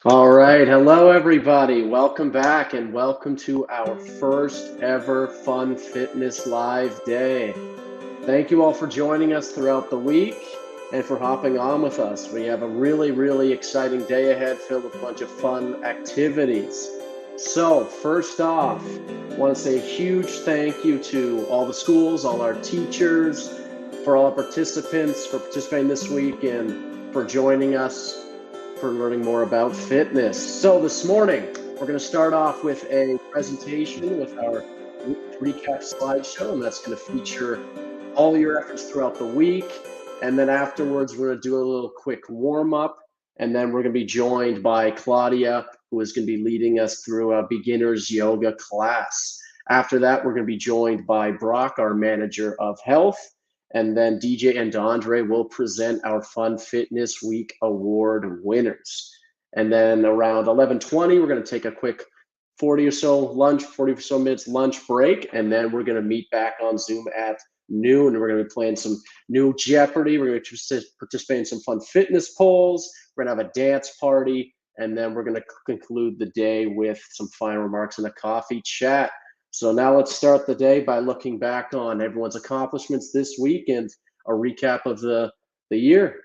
All right. Hello, everybody. Welcome back and welcome to our first ever Fun Fitness Live day. Thank you all for joining us throughout the week and for hopping on with us. We have a really exciting day ahead filled with a bunch of fun activities. So, first off, I want to say a huge thank you to all the schools, all our teachers, for all our participants, for participating this week and for joining us for learning more about fitness. So this morning, we're going to start off with a presentation with our recap slideshow, and that's going to feature all your efforts throughout the week. And then afterwards, we're going to do a little quick warm up, and then we're going to be joined by Claudia, who is going to be leading us through a beginner's yoga class. After that, we're going to be joined by Brock, our manager of health, and then DJ and Andre will present our Fun Fitness Week award winners. And then around 11:20, we're going to take a quick 40 or so minutes lunch break, and then we're going to meet back on Zoom at noon. We're going to be playing some new Jeopardy. We're going to participate in some fun fitness polls. We're going to have a dance party, and then we're going to conclude the day with some final remarks and a coffee chat. So now let's start the day by looking back on everyone's accomplishments this week and a recap of the year.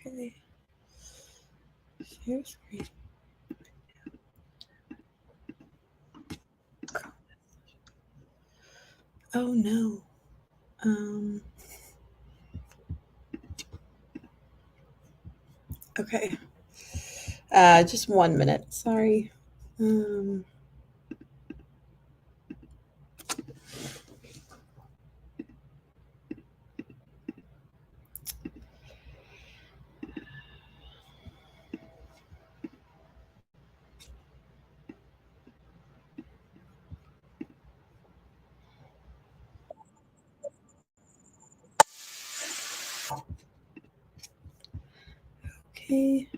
Okay. Share screen. Oh no. Okay. Just 1 minute. Sorry. Okay.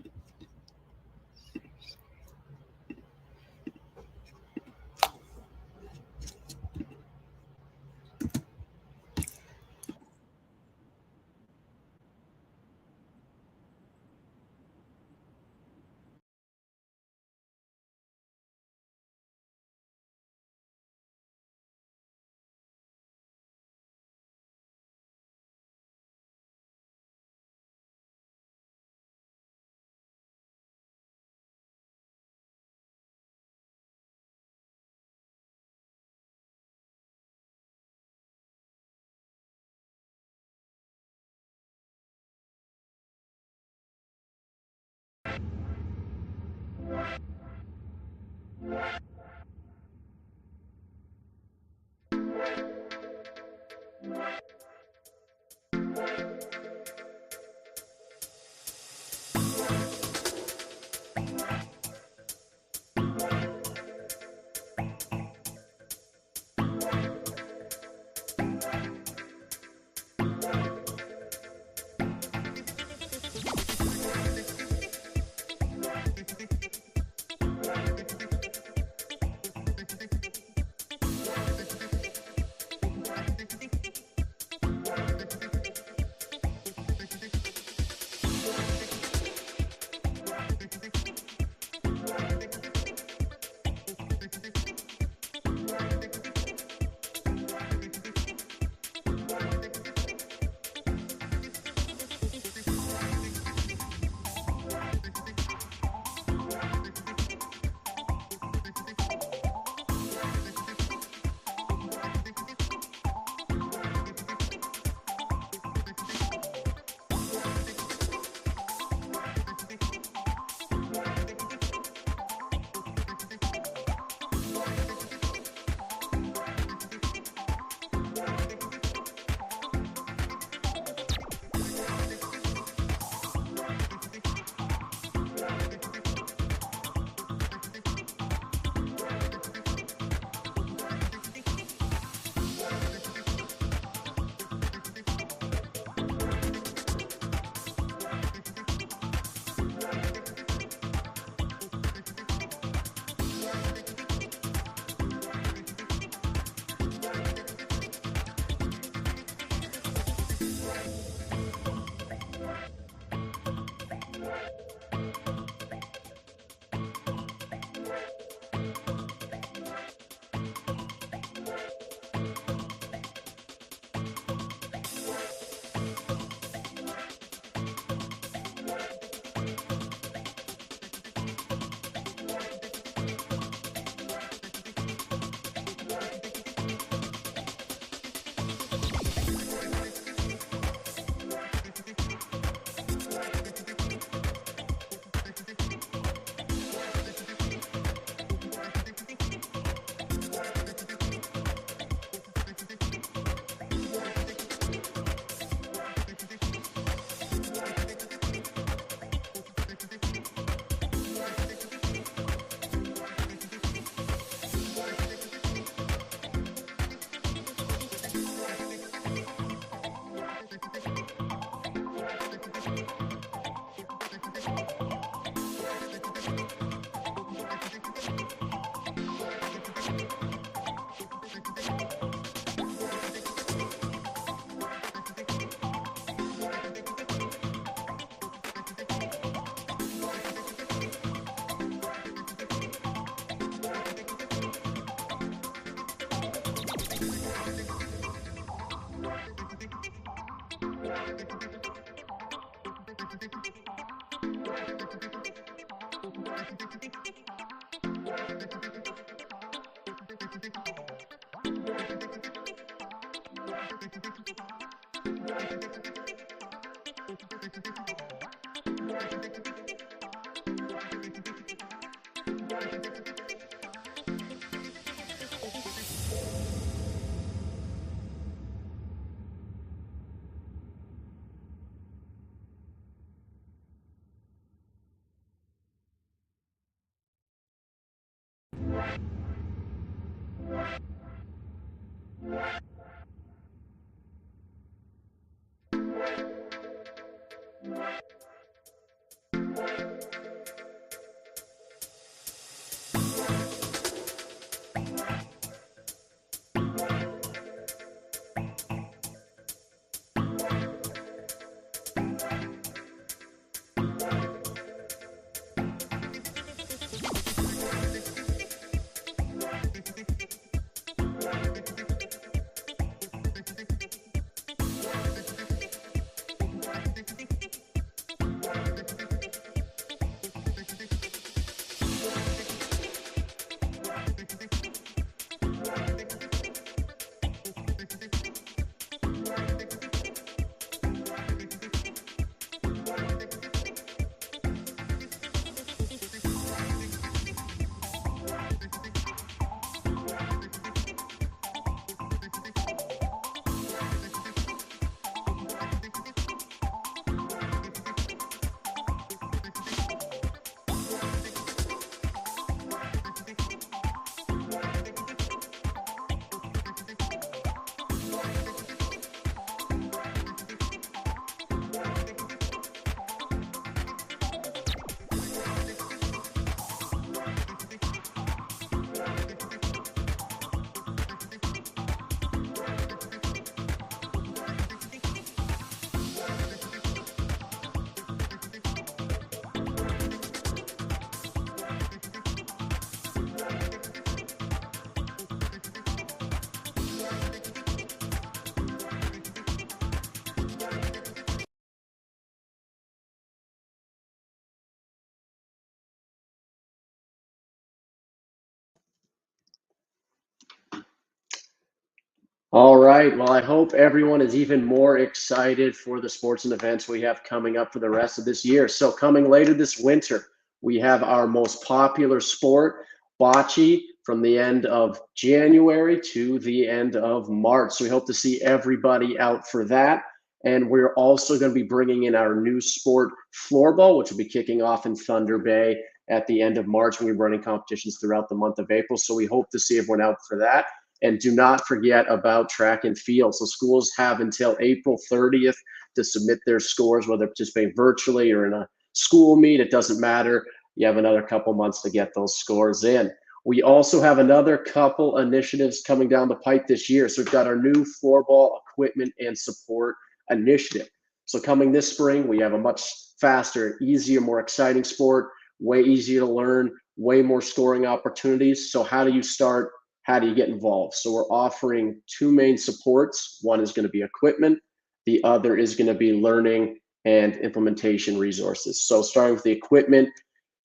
All right. Well, I hope everyone is even more excited for the sports and events we have coming up for the rest of this year. So, coming later this winter, we have our most popular sport, bocce, from the end of January to the end of March. So, we hope to see everybody out for that. And we're also going to be bringing in our new sport, floorball, which will be kicking off in Thunder Bay at the end of March. We'll be running competitions throughout the month of April. So, we hope to see everyone out for that. And do not forget about track and field. So schools have until April 30th to submit their scores, whether participating virtually or in a school meet. It doesn't matter. You have another couple months to get those scores in. We also have another couple initiatives coming down the pipe this year. So we've got our new floorball equipment and support initiative. So coming this spring, we have a much faster, easier, more exciting sport, way easier to learn, way more scoring opportunities. So how do you start? How do you get involved? So we're offering two main supports. One is going to be equipment. The other is going to be learning and implementation resources. So starting with the equipment,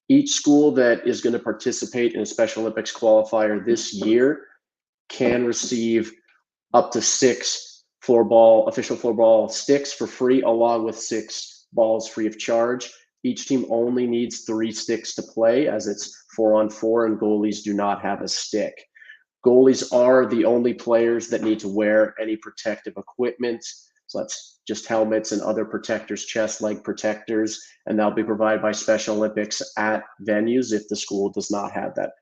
each school that is going to participate in a Special Olympics qualifier this year can receive up to 6 official floorball sticks for free, along with 6 balls free of charge. Each team only needs 3 sticks to play, as it's 4-on-4 and goalies do not have a stick. Goalies are the only players that need to wear any protective equipment. So that's just helmets and other protectors, chest, leg protectors, and they'll be provided by Special Olympics at venues if the school does not have that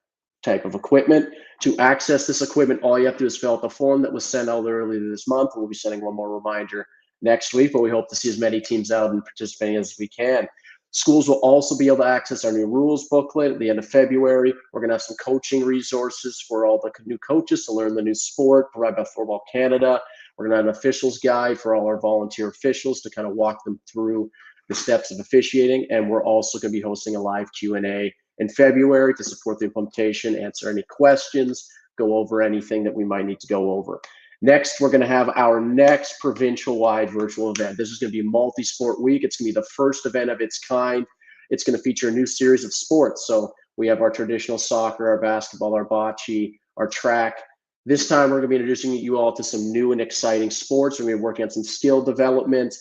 type of equipment. To access this equipment, all you have to do is fill out the form that was sent out earlier this month. We'll be sending one more reminder next week, but we hope to see as many teams out and participating as we can. Schools will also be able to access our new rules booklet at the end of February. We're going to have some coaching resources for all the new coaches to learn the new sport, provided by Floorball Canada. We're going to have an officials guide for all our volunteer officials to kind of walk them through the steps of officiating. And we're also going to be hosting a live Q&A in February to support the implementation, answer any questions, go over anything that we might need to go over. Next, we're going to have our next provincial-wide virtual event. This is going to be a multi-sport week. It's going to be the first event of its kind. It's going to feature a new series of sports. So we have our traditional soccer, our basketball, our bocce, our track. This time, we're going to be introducing you all to some new and exciting sports. We're going to be working on some skill development,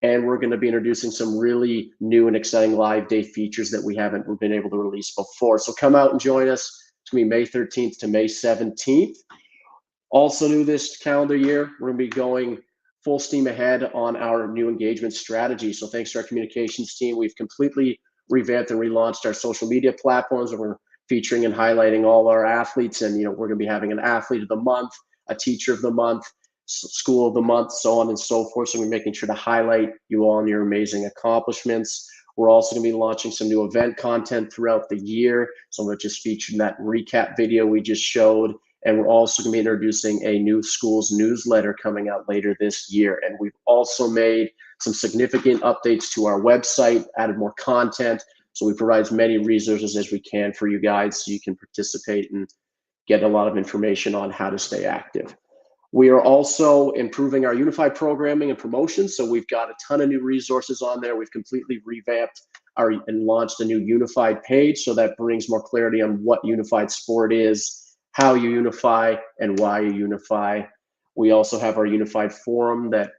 and we're going to be introducing some really new and exciting live day features that we haven't been able to release before. So come out and join us. It's going to be May 13th to May 17th. Also new this calendar year, we're going to be going full steam ahead on our new engagement strategy. So thanks to our communications team, we've completely revamped and relaunched our social media platforms. We're featuring and highlighting all our athletes. And, we're going to be having an athlete of the month, a teacher of the month, school of the month, so on and so forth. So we're making sure to highlight you all and your amazing accomplishments. We're also going to be launching some new event content throughout the year. Some of it just featured in that recap video we just showed. And we're also going to be introducing a new schools newsletter coming out later this year. And we've also made some significant updates to our website, added more content. So we provide as many resources as we can for you guys so you can participate and get a lot of information on how to stay active. We are also improving our unified programming and promotions. So we've got a ton of new resources on there. We've completely revamped and launched a new unified page. So that brings more clarity on what unified sport is, how you unify, and why you unify. We also have our unified forum that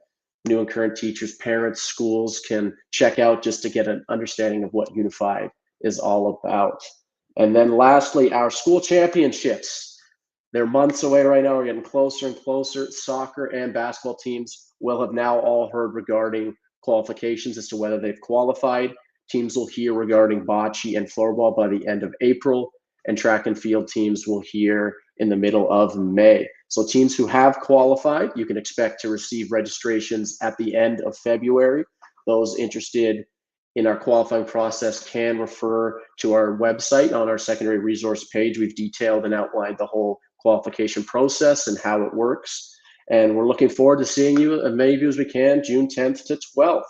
new and current teachers, parents, schools can check out just to get an understanding of what unified is all about. And then lastly, our school championships. They're months away right now. We're getting closer and closer. Soccer and basketball teams will have now all heard regarding qualifications as to whether they've qualified. Teams will hear regarding bocce and floorball by the end of April, and track and field teams will hear in the middle of May. So teams who have qualified, you can expect to receive registrations at the end of February. Those interested in our qualifying process can refer to our website. On our secondary resource page, we've detailed and outlined the whole qualification process and how it works. And we're looking forward to seeing you, as many of you as we can, June 10th to 12th.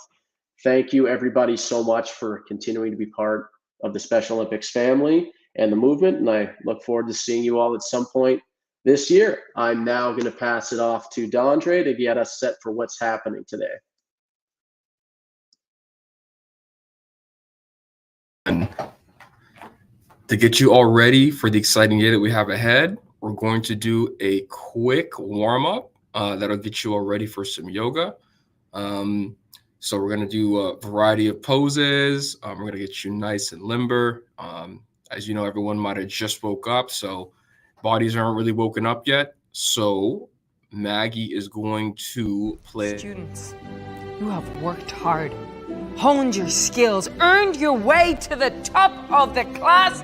Thank you, everybody, so much for continuing to be part of the Special Olympics family and the movement. And I look forward to seeing you all at some point this year. I'm now going to pass it off to Dondre to get us set for what's happening today. To get you all ready for the exciting day that we have ahead, we're going to do a quick warm-up that'll get you all ready for some yoga. So we're going to do a variety of poses. We're going to get you nice and limber. As you know, everyone might have just woke up, so bodies aren't really woken up yet. So Maggie is going to play. Students, you have worked hard, honed your skills, earned your way to the top of the class.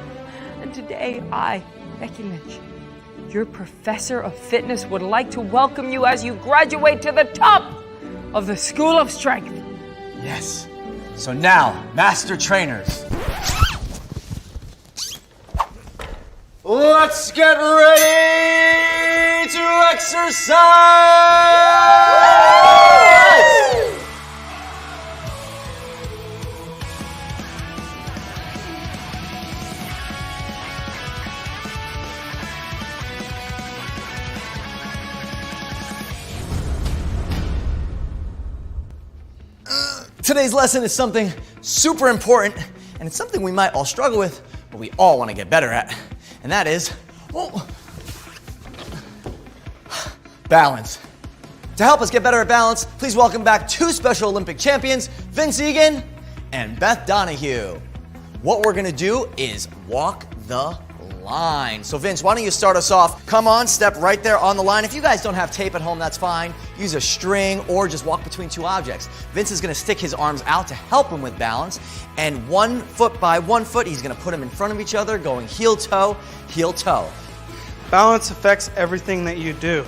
And today, I, Becky Lynch, your professor of fitness, would like to welcome you as you graduate to the top of the School of Strength. Yes. So now, master trainers, let's get ready to exercise! Today's lesson is something super important, and it's something we might all struggle with, but we all want to get better at. And that is, balance. To help us get better at balance, please welcome back two Special Olympic champions, Vince Egan and Beth Donahue. What we're gonna do is walk the line. So Vince, why don't you start us off? Come on, step right there on the line. If you guys don't have tape at home, that's fine. Use a string or just walk between two objects. Vince is gonna stick his arms out to help him with balance, and 1 foot by 1 foot, he's gonna put them in front of each other, going heel toe, heel toe. Balance affects everything that you do.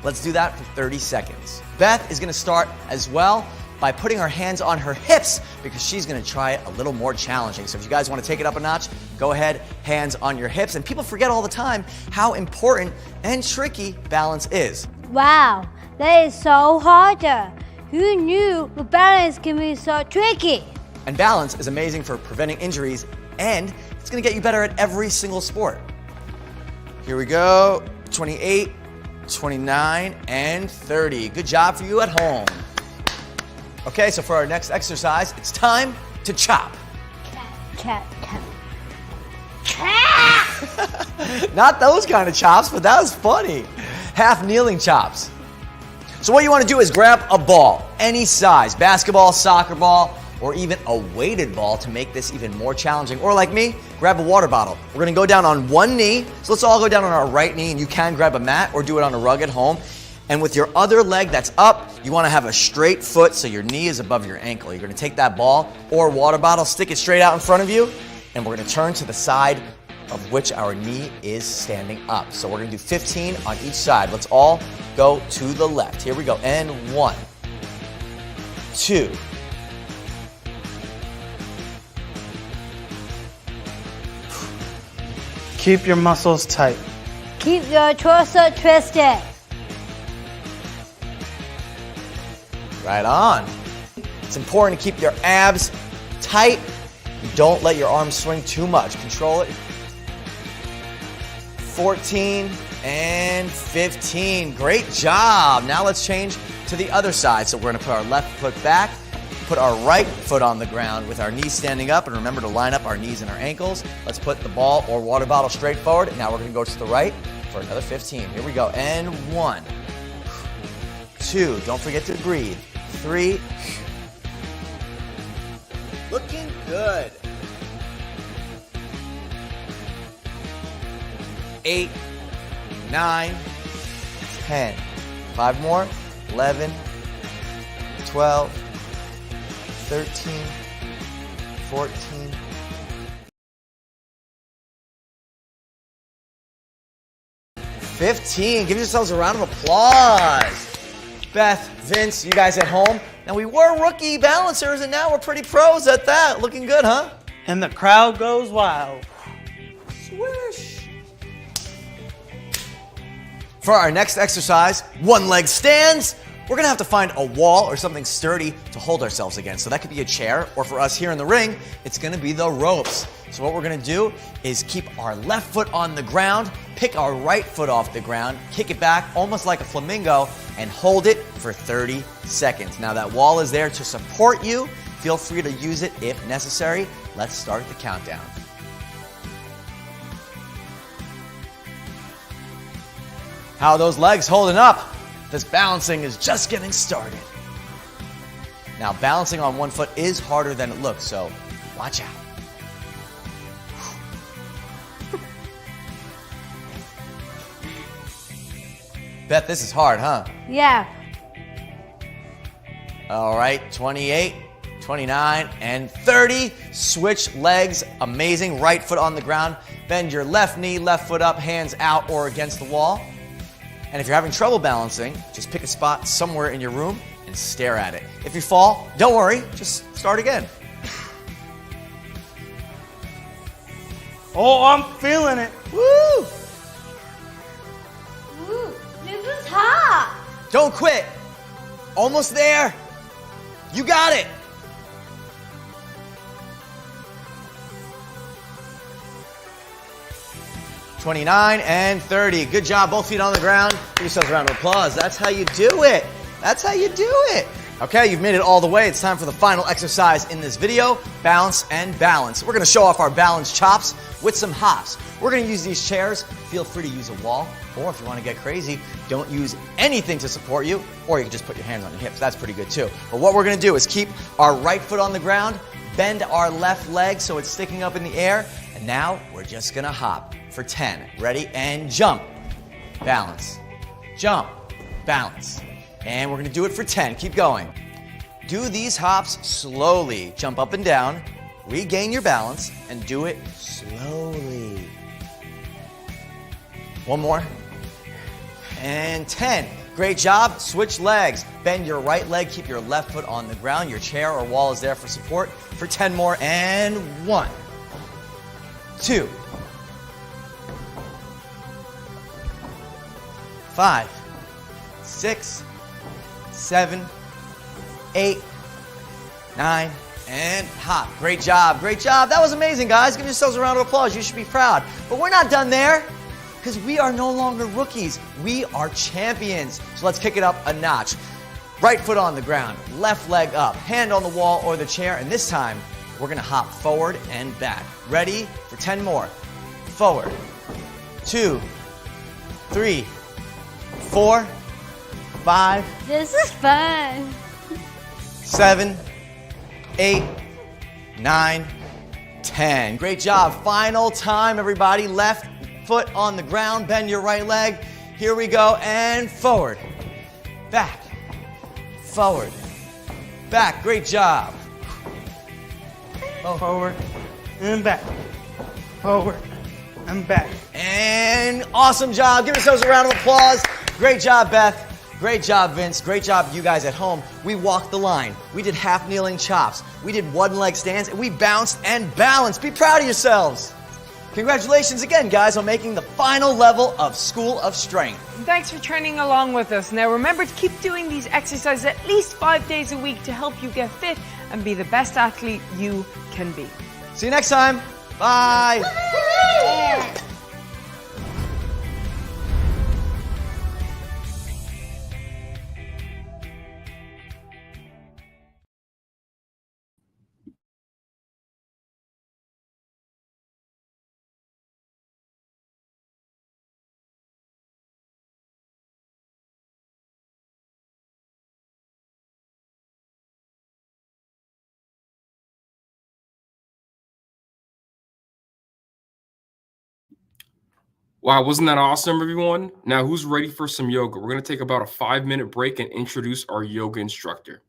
Let's do that for 30 seconds. Beth is gonna start as well by putting her hands on her hips because she's gonna try it a little more challenging. So if you guys wanna take it up a notch, go ahead, hands on your hips. And people forget all the time how important and tricky balance is. Wow, that is so hard. Who knew balance can be so tricky? And balance is amazing for preventing injuries, and it's gonna get you better at every single sport. Here we go, 28, 29, and 30. Good job for you at home. Okay, so for our next exercise, it's time to chop. Chop. Not those kind of chops, but that was funny. Half kneeling chops. So what you want to do is grab a ball, any size, basketball, soccer ball, or even a weighted ball to make this even more challenging. Or like me, grab a water bottle. We're gonna go down on one knee. So let's all go down on our right knee, and you can grab a mat or do it on a rug at home. And with your other leg that's up, you wanna have a straight foot so your knee is above your ankle. You're gonna take that ball or water bottle, stick it straight out in front of you, and we're gonna turn to the side of which our knee is standing up. So we're gonna do 15 on each side. Let's all go to the left. Here we go. And 1, 2, 3. Keep your muscles tight. Keep your torso twisted. Right on. It's important to keep your abs tight. Don't let your arms swing too much. Control it. 14 and 15. Great job. Now let's change to the other side. So we're going to put our left foot back, put our right foot on the ground with our knees standing up, and remember to line up our knees and our ankles. Let's put the ball or water bottle straight forward. Now we're going to go to the right for another 15. Here we go. And 1, 2. Don't forget to breathe. 3. Looking good. 8, 9, 10. 5 more. 11, 12, 13, 14. $15. Give yourselves a round of applause. Beth, Vince, you guys at home. Now we were rookie balancers and now we're pretty pros at that. Looking good, huh? And the crowd goes wild. Swish. For our next exercise, one leg stands. We're gonna have to find a wall or something sturdy to hold ourselves against. So that could be a chair, or for us here in the ring, it's gonna be the ropes. So what we're gonna do is keep our left foot on the ground, pick our right foot off the ground, kick it back almost like a flamingo, and hold it for 30 seconds. Now that wall is there to support you. Feel free to use it if necessary. Let's start the countdown. How are those legs holding up? This balancing is just getting started. Now, balancing on one foot is harder than it looks, so watch out. Bet this is hard, huh? Yeah. All right, 28, 29, and 30. Switch legs, amazing. Right foot on the ground. Bend your left knee, left foot up, hands out or against the wall. And if you're having trouble balancing, just pick a spot somewhere in your room and stare at it. If you fall, don't worry, just start again. Oh, I'm feeling it. Woo! Ooh, this is hot. Don't quit. Almost there. You got it. $29 and 30. Good job, both feet on the ground. Give yourselves a round of applause. That's how you do it. That's how you do it. Okay, you've made it all the way. It's time for the final exercise in this video, balance and balance. We're gonna show off our balance chops with some hops. We're gonna use these chairs. Feel free to use a wall, or if you wanna get crazy, don't use anything to support you, or you can just put your hands on your hips. That's pretty good too. But what we're gonna do is keep our right foot on the ground, bend our left leg so it's sticking up in the air, and now we're just gonna hop for 10. Ready? And jump. Balance. Jump. Balance. And we're gonna do it for 10. Keep going. Do these hops slowly. Jump up and down, regain your balance, and do it slowly. One more. And 10. Great job. Switch legs. Bend your right leg, keep your left foot on the ground. Your chair or wall is there for support. For 10 more. And 1, 2, 5, 6, 7, 8, 9, and hop. Great job, great job. That was amazing, guys. Give yourselves a round of applause. You should be proud. But we're not done there, because we are no longer rookies. We are champions. So let's kick it up a notch. Right foot on the ground, left leg up, hand on the wall or the chair, and this time we're gonna hop forward and back. Ready for 10 more. Forward, 2, 3, 4, 5, This is fun. 7, 8, 9, 10. Great job. Final time, everybody. Left foot on the ground. Bend your right leg. Here we go. And forward. Back. Forward. Back. Great job. Forward and back. Forward I'm back. And awesome job. Give yourselves a round of applause. Great job, Beth. Great job, Vince. Great job, you guys at home. We walked the line. We did half kneeling chops. We did one leg stands, and we bounced and balanced. Be proud of yourselves. Congratulations again, guys, on making the final level of School of Strength. Thanks for training along with us. Now remember to keep doing these exercises at least 5 days a week to help you get fit and be the best athlete you can be. See you next time. Bye. Wow, wasn't that awesome, everyone? Now, who's ready for some yoga? We're going to take about a 5-minute break and introduce our yoga instructor.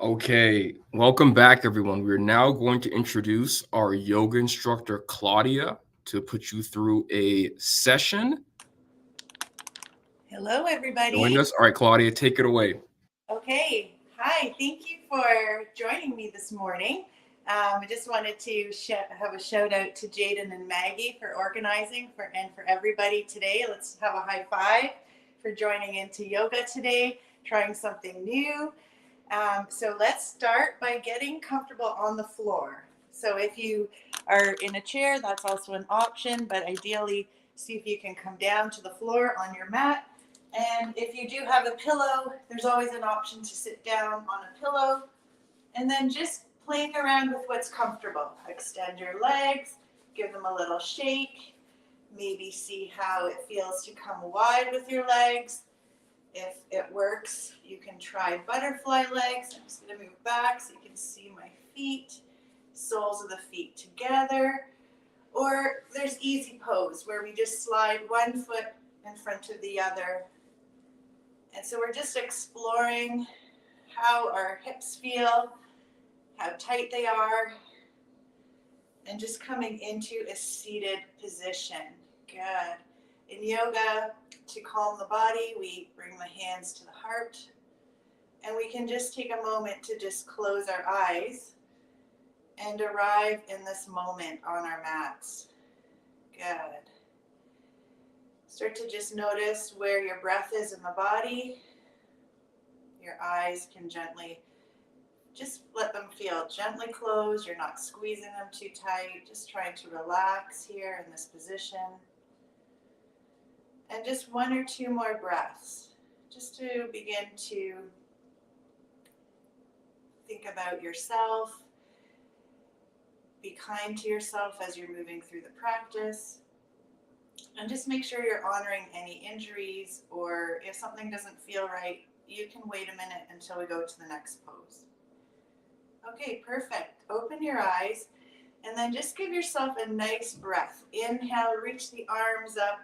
Okay, welcome back, everyone. We're now going to introduce our yoga instructor, Claudia, to put you through a session. Hello, everybody. Join us. All right, Claudia, take it away. Okay. Hi. Thank you for joining me this morning. I just wanted to have a shout out to Jaden and Maggie for organizing and for everybody today. Let's have a high five for joining into yoga today, trying something new. So let's start by getting comfortable on the floor. So if you are in a chair, that's also an option, but ideally see if you can come down to the floor on your mat. And if you do have a pillow, there's always an option to sit down on a pillow. And then just playing around with what's comfortable. Extend your legs, give them a little shake. Maybe see how it feels to come wide with your legs. If it works, you can try butterfly legs. I'm just going to move back so you can see my feet, soles of the feet together. Or there's easy pose where we just slide one foot in front of the other. And so we're just exploring how our hips feel, how tight they are, and just coming into a seated position. Good. In yoga, to calm the body, we bring the hands to the heart, and we can just take a moment to just close our eyes and arrive in this moment on our mats. Good. Start to just notice where your breath is in the body. Your eyes can gently, just let them feel gently closed. You're not squeezing them too tight, just trying to relax here in this position. And just one or two more breaths, just to begin to think about yourself. Be kind to yourself as you're moving through the practice. And just make sure you're honoring any injuries, or if something doesn't feel right, you can wait a minute until we go to the next pose. Okay, perfect. Open your eyes and then just give yourself a nice breath. Inhale, reach the arms up.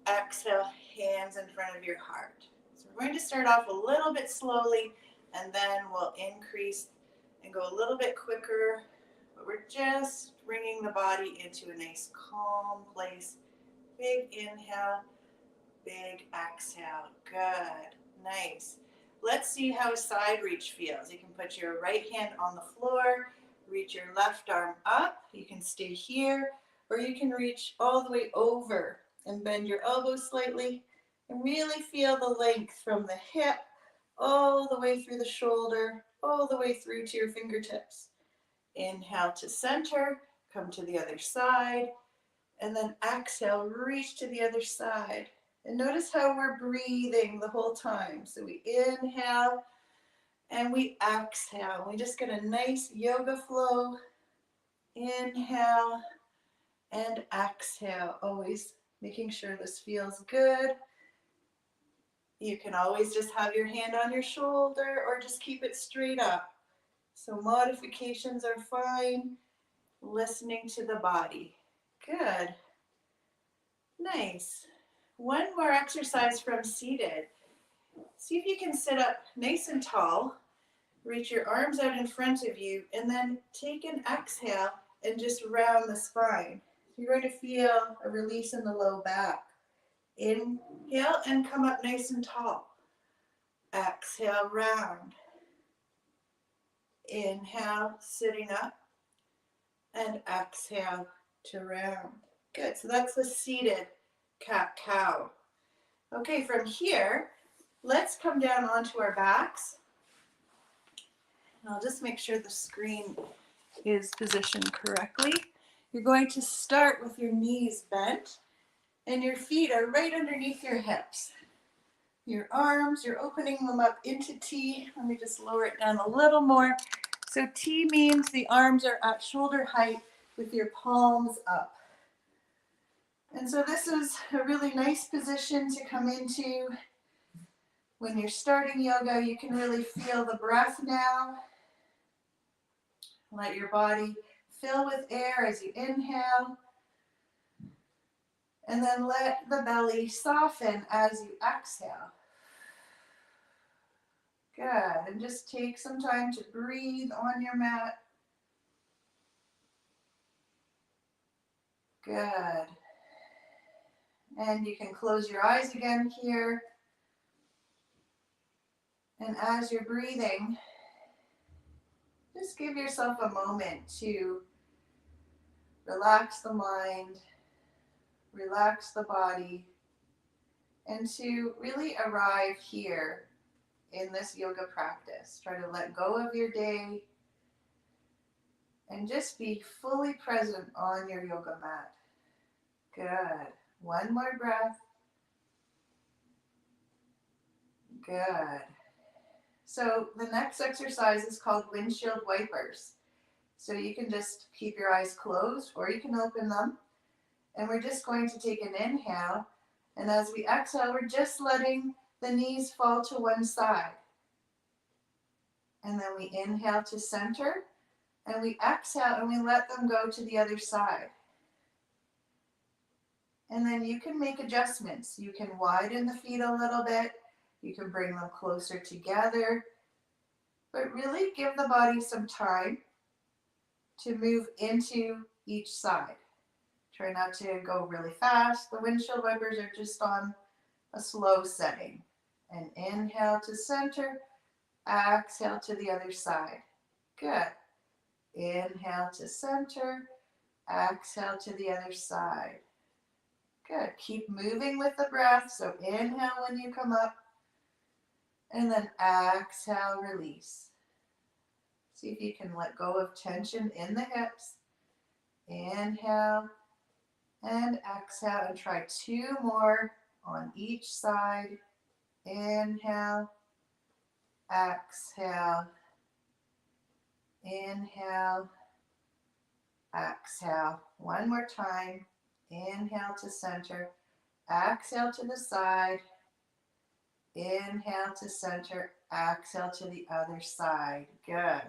Exhale, hands in front of your heart. So we're going to start off a little bit slowly, and then we'll increase and go a little bit quicker. But we're just bringing the body into a nice calm place. Big inhale, big exhale. Good, nice. Let's see how a side reach feels. You can put your right hand on the floor, reach your left arm up. You can stay here, or you can reach all the way over and bend your elbows slightly and really feel the length from the hip all the way through the shoulder, all the way through to your fingertips. Inhale to center, come to the other side, and then exhale, reach to the other side. And notice how we're breathing the whole time. So we inhale and we exhale. We just get a nice yoga flow. Inhale and exhale, always making sure this feels good. You can always just have your hand on your shoulder or just keep it straight up. So modifications are fine. Listening to the body. Good. Nice. One more exercise from seated. See if you can sit up nice and tall. Reach your arms out in front of you and then take an exhale and just round the spine. You're going to feel a release in the low back. Inhale and come up nice and tall. Exhale, round. Inhale, sitting up. And exhale to round. Good, so that's the seated cat-cow. Okay, from here, let's come down onto our backs. And I'll just make sure the screen is positioned correctly. You're going to start with your knees bent and your feet are right underneath your hips. Your arms, you're opening them up into T. Let me just lower it down a little more. So T means the arms are at shoulder height with your palms up. And so this is a really nice position to come into. When you're starting yoga, you can really feel the breath now. Let your body fill with air as you inhale. And then let the belly soften as you exhale. Good. And just take some time to breathe on your mat. Good. And you can close your eyes again here. And as you're breathing, just give yourself a moment to relax the mind, relax the body, and to really arrive here in this yoga practice. Try to let go of your day and just be fully present on your yoga mat. Good. One more breath. Good. So the next exercise is called windshield wipers. So you can just keep your eyes closed or you can open them. And we're just going to take an inhale. And as we exhale, we're just letting the knees fall to one side. And then we inhale to center. And we exhale and we let them go to the other side. And then you can make adjustments. You can widen the feet a little bit. You can bring them closer together. But really give the body some time to move into each side. Try not to go really fast. The windshield wipers are just on a slow setting. And inhale to center. Exhale to the other side. Good. Inhale to center. Exhale to the other side. Good. Keep moving with the breath. So inhale when you come up. And then exhale, release. See if you can let go of tension in the hips. Inhale and exhale. And try two more on each side. Inhale. Exhale. Inhale. Exhale. One more time. Inhale to center. Exhale to the side. Inhale to center. Exhale to the other side. Good.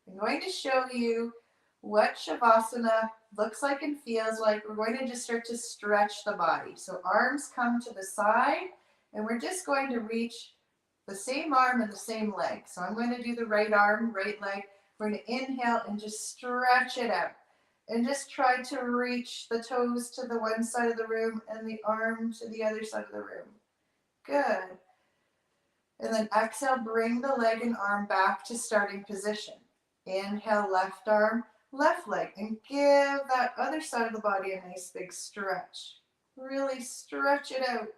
I'm going to show you what Shavasana looks like and feels like. We're going to just start to stretch the body. So arms come to the side, and we're just going to reach the same arm and the same leg. So I'm going to do the right arm, right leg. We're going to inhale and just stretch it out. And just try to reach the toes to the one side of the room and the arm to the other side of the room. Good. And then exhale, bring the leg and arm back to starting position. Inhale, left arm, left leg, and give that other side of the body a nice big stretch. Really stretch it out.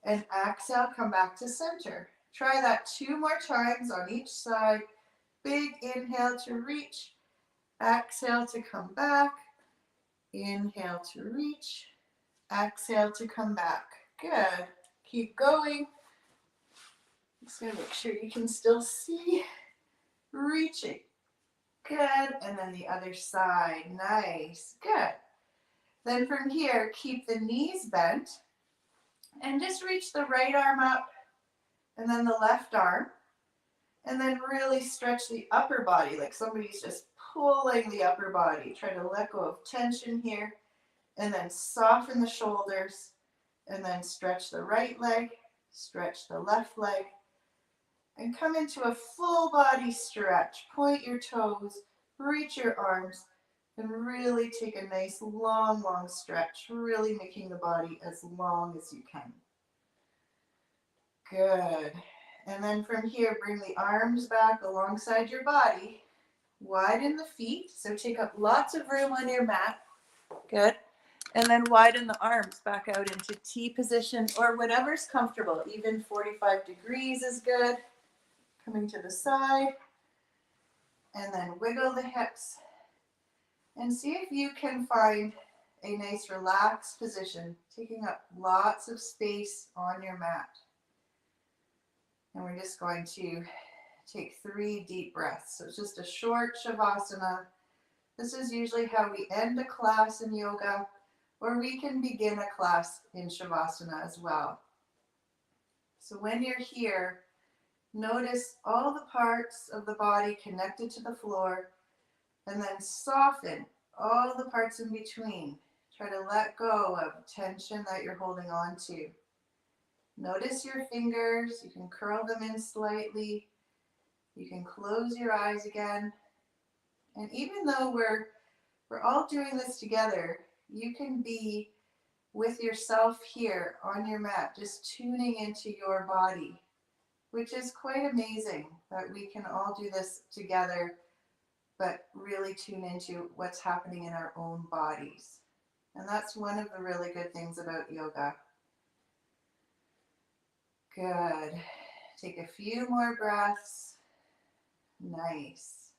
And exhale, come back to center. Try that two more times on each side. Big inhale to reach. Exhale to come back. Inhale to reach. Exhale to come back. Good. Keep going. Just gonna make sure you can still see. Reaching. Good. And then the other side. Nice. Good. Then from here, keep the knees bent. And just reach the right arm up. And then the left arm. And then really stretch the upper body like somebody's just pulling the upper body. Try to let go of tension here. And then soften the shoulders. And then stretch the right leg. Stretch the left leg. And come into a full body stretch. Point your toes. Reach your arms. And really take a nice long, long stretch. Really making the body as long as you can. Good. And then from here, bring the arms back alongside your body. Widen the feet, so take up lots of room on your mat. Good. And then widen the arms back out into T position or whatever's comfortable. Even 45 degrees is good. Coming to the side. And then wiggle the hips. And see if you can find a nice relaxed position, taking up lots of space on your mat. And we're just going to take 3 deep breaths. So it's just a short Shavasana. This is usually how we end a class in yoga, or we can begin a class in Shavasana as well. So when you're here, notice all the parts of the body connected to the floor, and then soften all the parts in between. Try to let go of tension that you're holding on to. Notice your fingers. You can curl them in slightly. You can close your eyes again. And even though we're all doing this together, you can be with yourself here on your mat, just tuning into your body, which is quite amazing that we can all do this together, but really tune into what's happening in our own bodies. And that's one of the really good things about yoga. Good. Take a few more breaths. Nice.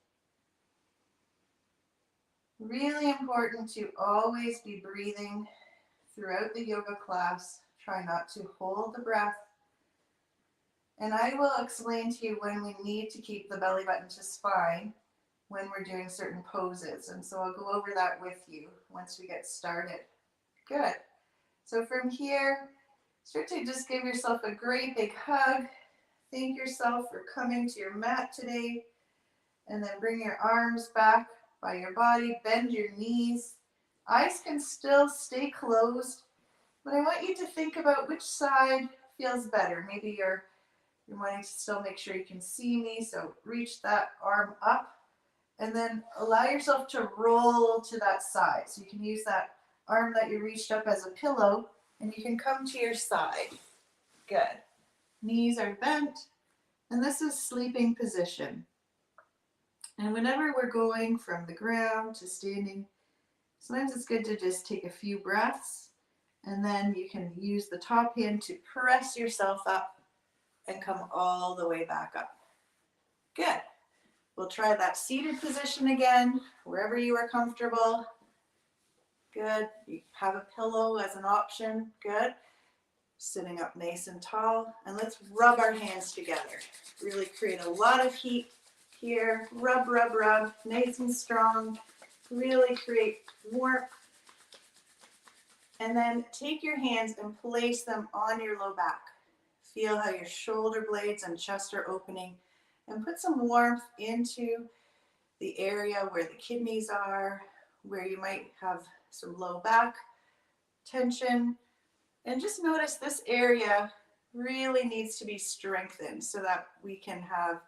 Really important to always be breathing throughout the yoga class. Try not to hold the breath. And I will explain to you when we need to keep the belly button to spine when we're doing certain poses. And so I'll go over that with you once we get started. Good. So from here, start to just give yourself a great big hug. Thank yourself for coming to your mat today. And then bring your arms back by your body. Bend your knees. Eyes can still stay closed, but I want you to think about which side feels better. Maybe you're wanting to still make sure you can see me, so reach that arm up and then allow yourself to roll to that side. So you can use that arm that you reached up as a pillow and you can come to your side. Good. Knees are bent and this is sleeping position. And whenever we're going from the ground to standing, sometimes it's good to just take a few breaths and then you can use the top hand to press yourself up and come all the way back up. Good. We'll try that seated position again, wherever you are comfortable. Good. You have a pillow as an option. Good. Sitting up nice and tall. And let's rub our hands together. Really create a lot of heat here. Rub, rub, rub. Nice and strong. Really create warmth. And then take your hands and place them on your low back. Feel how your shoulder blades and chest are opening and put some warmth into the area where the kidneys are, where you might have some low back tension. And just notice this area really needs to be strengthened so that we can have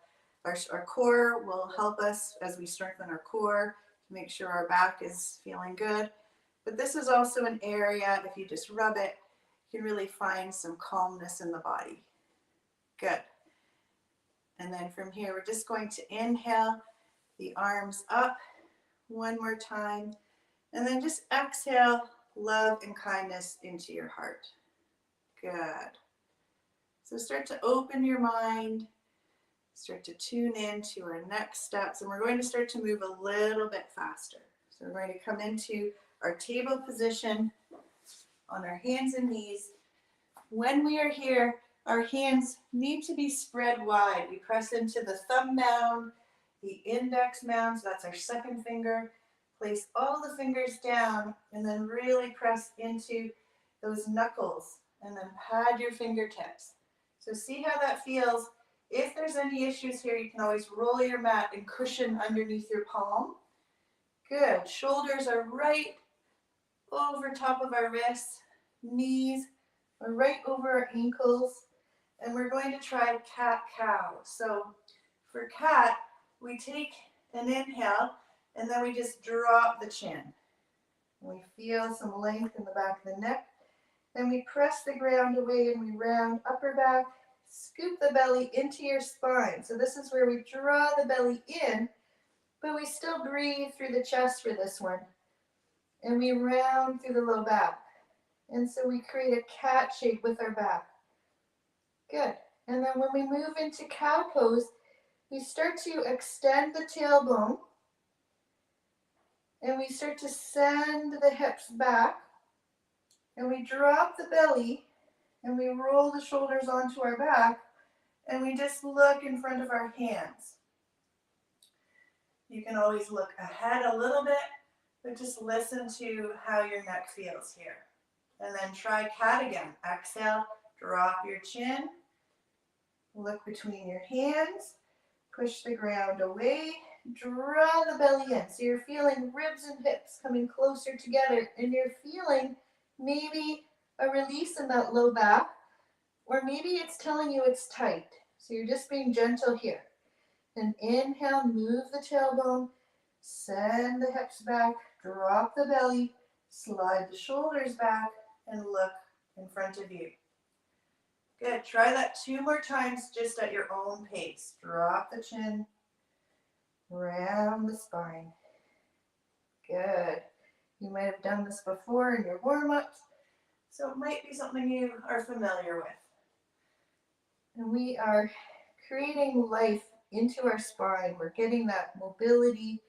our core will help us as we strengthen our core to make sure our back is feeling good. But this is also an area, if you just rub it, you can really find some calmness in the body. Good. And then from here, we're just going to inhale the arms up one more time. And then just exhale love and kindness into your heart. Good. So start to open your mind. Start to tune in to our next steps. And we're going to start to move a little bit faster. So we're going to come into our table position on our hands and knees. When we are here, our hands need to be spread wide. We press into the thumb mound, the index mound, so that's our second finger. Place all the fingers down and then really press into those knuckles and then pad your fingertips. So see how that feels. If there's any issues here, you can always roll your mat and cushion underneath your palm. Good. Shoulders are right over top of our wrists. Knees are right over our ankles. And we're going to try cat-cow. So for cat, we take an inhale and then we just drop the chin. We feel some length in the back of the neck. Then we press the ground away and we round upper back, scoop the belly into your spine. So this is where we draw the belly in, but we still breathe through the chest for this one. And we round through the low back. And so we create a cat shape with our back. Good. And then when we move into cow pose, we start to extend the tailbone. And we start to send the hips back. And we drop the belly. And we roll the shoulders onto our back. And we just look in front of our hands. You can always look ahead a little bit, but just listen to how your neck feels here. And then try cat again. Exhale, drop your chin. Look between your hands. Push the ground away. Draw the belly in. So you're feeling ribs and hips coming closer together. And you're feeling maybe a release in that low back. Or maybe it's telling you it's tight. So you're just being gentle here. And inhale, move the tailbone, send the hips back, drop the belly, slide the shoulders back, and look in front of you. Good. Try that 2 more times just at your own pace. Drop the chin, round the spine. Good. You might have done this before in your warm-ups, so it might be something you are familiar with. And we are creating life into our spine. We're getting that mobility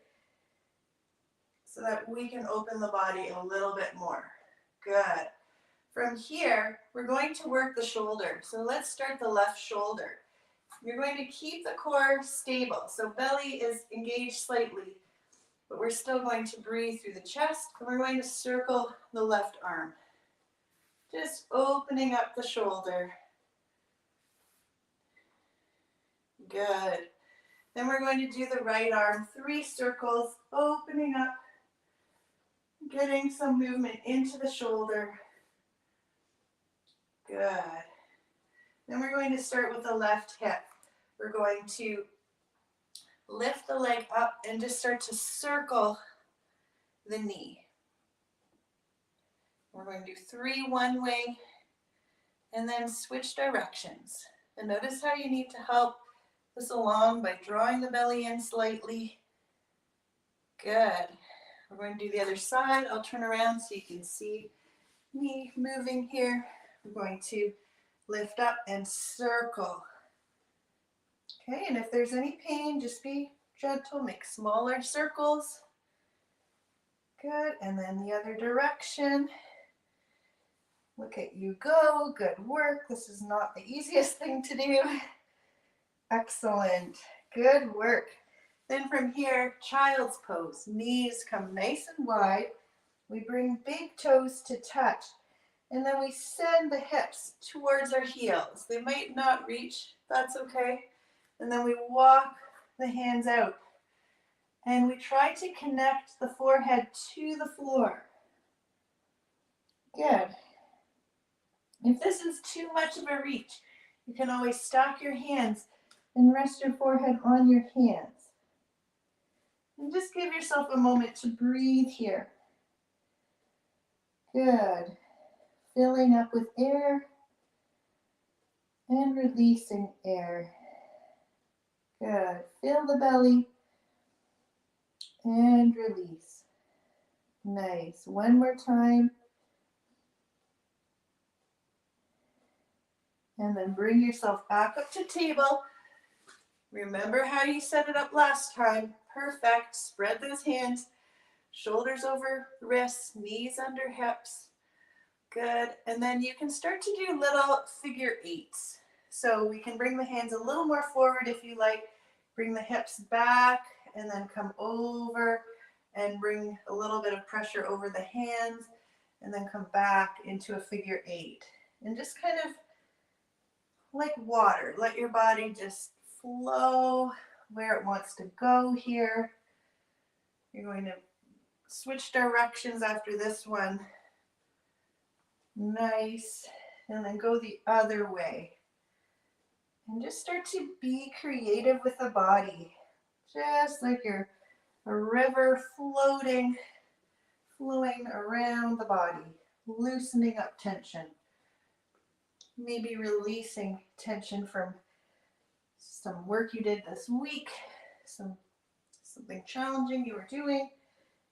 so that we can open the body a little bit more. Good. From here, we're going to work the shoulder. So let's start the left shoulder. You're going to keep the core stable. So belly is engaged slightly, but we're still going to breathe through the chest, and we're going to circle the left arm. Just opening up the shoulder. Good. Then we're going to do the right arm, 3 circles, opening up, getting some movement into the shoulder. Good. Then we're going to start with the left hip. We're going to lift the leg up and just start to circle the knee. We're going to do 3 one way and then switch directions. And notice how you need to help this along by drawing the belly in slightly. Good. We're going to do the other side. I'll turn around so you can see me moving here. We're going to lift up and circle. Okay, and if there's any pain, just be gentle, make smaller circles. Good, and then the other direction. Look at you go, good work. This is not the easiest thing to do. Excellent, good work. Then from here, child's pose. Knees come nice and wide. We bring big toes to touch. And then we send the hips towards our heels. They might not reach, that's okay. And then we walk the hands out. And we try to connect the forehead to the floor. Good. If this is too much of a reach, you can always stack your hands and rest your forehead on your hands. And just give yourself a moment to breathe here. Good. Filling up with air and releasing air. Good. Fill the belly and release. Nice. One more time. And then bring yourself back up to table. Remember how you set it up last time. Perfect. Spread those hands. Shoulders over wrists, knees under hips. Good. And then you can start to do little figure 8s. So we can bring the hands a little more forward if you like. Bring the hips back and then come over and bring a little bit of pressure over the hands and then come back into a figure 8. And just kind of like water, let your body just flow where it wants to go here. You're going to switch directions after this one. Nice. And then go the other way. And just start to be creative with the body. Just like you're a river flowing around the body, loosening up tension. Maybe releasing tension from some work you did this week, something challenging you were doing.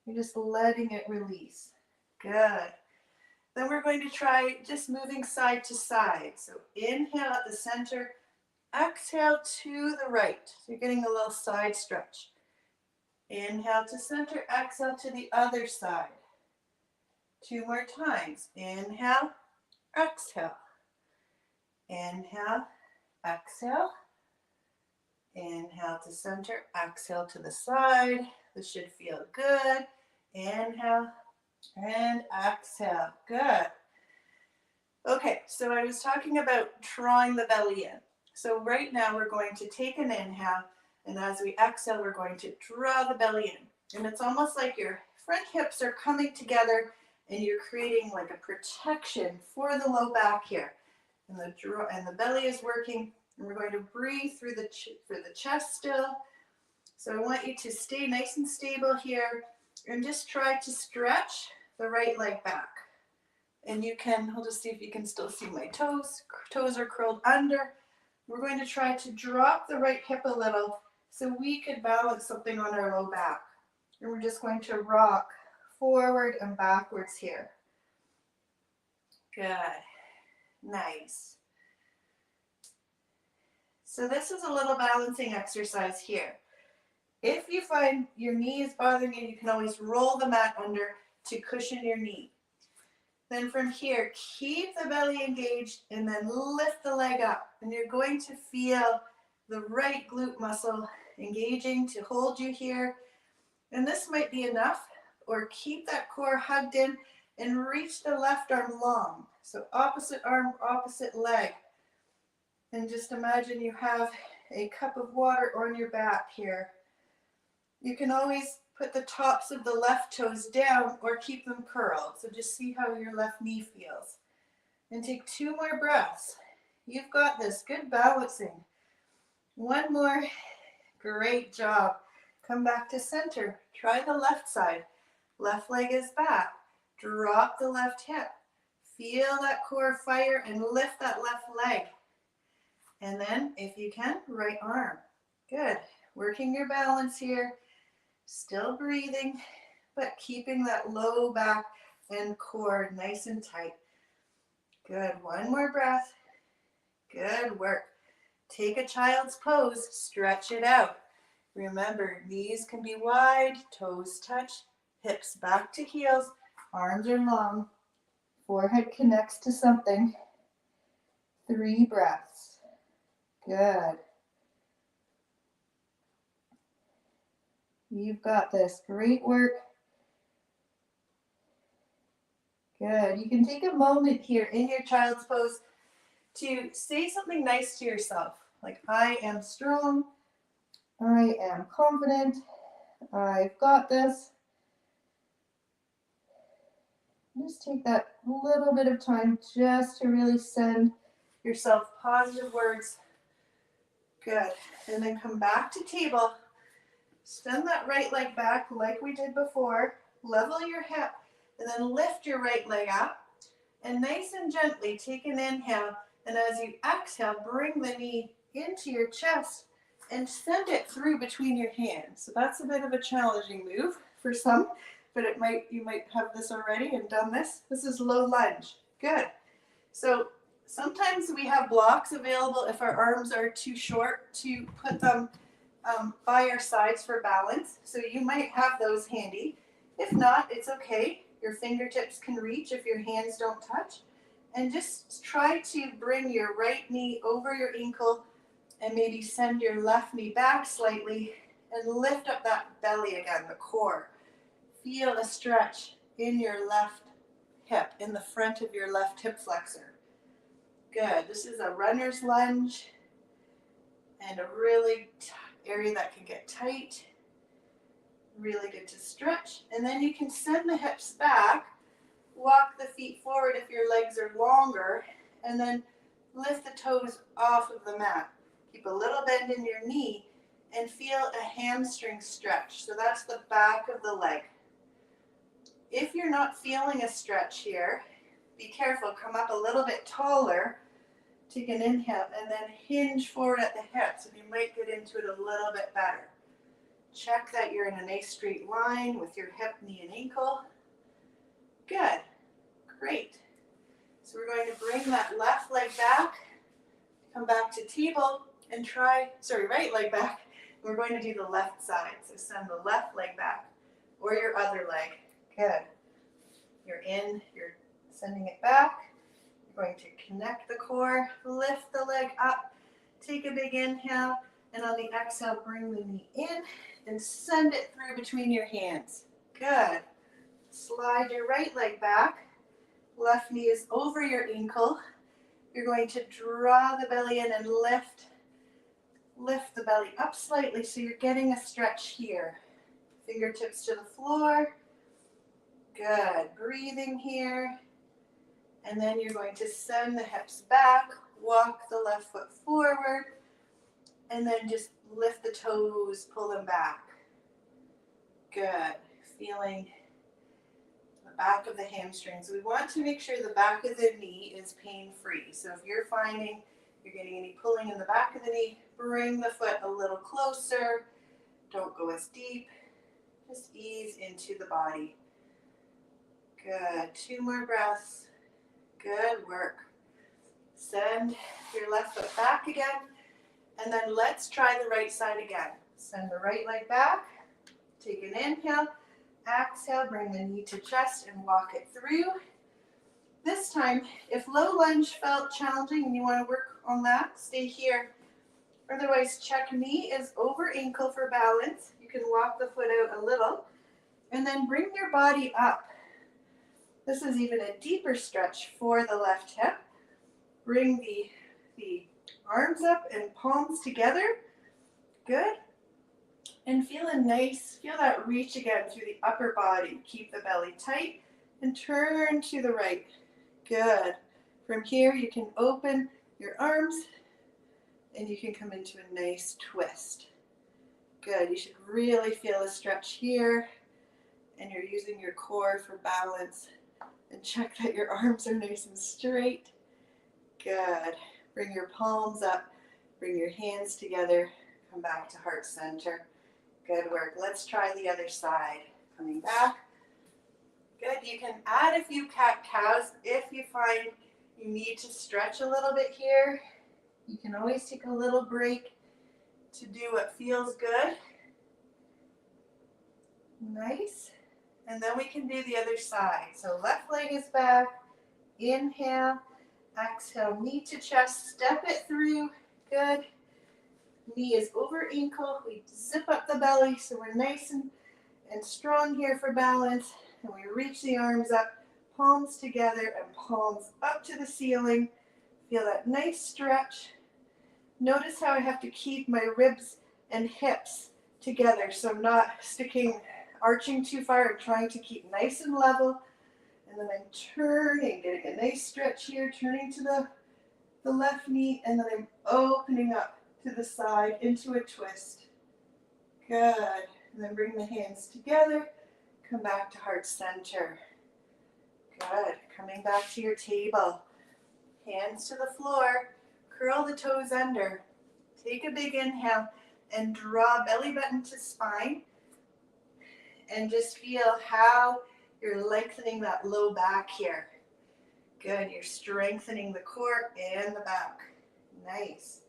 You're just letting it release. Good. Then we're going to try just moving side to side. So inhale at the center, exhale to the right. So you're getting a little side stretch. Inhale to center, exhale to the other side. 2 more times. Inhale, exhale. Inhale, exhale. Inhale to center, exhale to the side. This should feel good. Inhale and exhale. Good. Okay, so I was talking about drawing the belly in. So right now we're going to take an inhale, and as we exhale, we're going to draw the belly in. And it's almost like your front hips are coming together and you're creating like a protection for the low back here. And the belly is working And we're going to breathe through the chest still. So I want you to stay nice and stable here and just try to stretch the right leg back. And you can, I'll just see if you can still see my toes. Toes are curled under. We're going to try to drop the right hip a little so we could balance something on our low back. And we're just going to rock forward and backwards here. Good. Nice. So this is a little balancing exercise here. If you find your knee is bothering you, you can always roll the mat under to cushion your knee. Then from here, keep the belly engaged and then lift the leg up. And you're going to feel the right glute muscle engaging to hold you here. And this might be enough, or keep that core hugged in and reach the left arm long. So opposite arm, opposite leg. And just imagine you have a cup of water on your back here. You can always put the tops of the left toes down or keep them curled. So just see how your left knee feels. And take 2 more breaths. You've got this. Good balancing. 1 more. Great job. Come back to center. Try the left side. Left leg is back. Drop the left hip. Feel that core fire and lift that left leg. And then, if you can, right arm. Good. Working your balance here. Still breathing, but keeping that low back and core nice and tight. Good. 1 more breath. Good work. Take a child's pose. Stretch it out. Remember, knees can be wide, toes touch, hips back to heels, arms are long, forehead connects to something. 3 breaths. Good. You've got this. Great work. Good. You can take a moment here in your child's pose to say something nice to yourself. Like, I am strong. I am confident. I've got this. Just take that little bit of time just to really send yourself positive words. Good. And then come back to table. Send that right leg back like we did before. Level your hip and then lift your right leg up. And nice and gently take an inhale. And as you exhale, bring the knee into your chest and send it through between your hands. So that's a bit of a challenging move for some, but you might have this already and done this. This is low lunge. Good. So sometimes we have blocks available if our arms are too short to put them by our sides for balance. So you might have those handy. If not, it's okay. Your fingertips can reach if your hands don't touch. And just try to bring your right knee over your ankle and maybe send your left knee back slightly and lift up that belly again, the core. Feel a stretch in your left hip, in the front of your left hip flexor. Good. This is a runner's lunge and a really area that can get tight. Really good to stretch. And then you can send the hips back, walk the feet forward if your legs are longer, and then lift the toes off of the mat. Keep a little bend in your knee and feel a hamstring stretch. So that's the back of the leg. If you're not feeling a stretch here, be careful. Come up a little bit taller. Take an inhale and then hinge forward at the hips, and you might get into it a little bit better. Check that you're in a nice straight line with your hip, knee, and ankle. Good. Great. So we're going to bring that left leg back, come back to table, and right leg back. We're going to do the left side. So send the left leg back, or your other leg. Good. You're sending it back. You're going to connect the core, lift the leg up, take a big inhale, and on the exhale, bring the knee in and send it through between your hands. Good. Slide your right leg back. Left knee is over your ankle. You're going to draw the belly in and lift the belly up slightly so you're getting a stretch here. Fingertips to the floor. Good. Breathing here. And then you're going to send the hips back, walk the left foot forward, and then just lift the toes, pull them back. Good. Feeling the back of the hamstrings. We want to make sure the back of the knee is pain-free. So if you're finding you're getting any pulling in the back of the knee, bring the foot a little closer. Don't go as deep. Just ease into the body. Good. 2 more breaths. Good work. Send your left foot back again. And then let's try the right side again. Send the right leg back. Take an inhale. Exhale. Bring the knee to chest and walk it through. This time, if low lunge felt challenging and you want to work on that, stay here. Otherwise, check knee is over ankle for balance. You can walk the foot out a little. And then bring your body up. This is even a deeper stretch for the left hip. Bring the arms up and palms together. Good. And feel that reach again through the upper body. Keep the belly tight and turn to the right. Good. From here, you can open your arms and you can come into a nice twist. Good. You should really feel a stretch here, and you're using your core for balance. And check that your arms are nice and straight. Good. Bring your palms up. Bring your hands together. Come back to heart center. Good work. Let's try the other side. Coming back. Good. You can add a few cat-cows if you find you need to stretch a little bit here. You can always take a little break to do what feels good. Nice. And then we can do the other side. So left leg is back. Inhale. Exhale. Knee to chest. Step it through. Good. Knee is over ankle. We zip up the belly so we're nice and strong here for balance. And we reach the arms up, palms together and palms up to the ceiling. Feel that nice stretch. Notice how I have to keep my ribs and hips together so I'm not arching too far. I'm trying to keep nice and level. And then I'm turning, getting a nice stretch here, turning to the left knee, and then I'm opening up to the side into a twist. Good. And then bring the hands together. Come back to heart center. Good. Coming back to your table. Hands to the floor. Curl the toes under. Take a big inhale and draw belly button to spine. And just feel how you're lengthening that low back here. Good. You're strengthening the core and the back. Nice.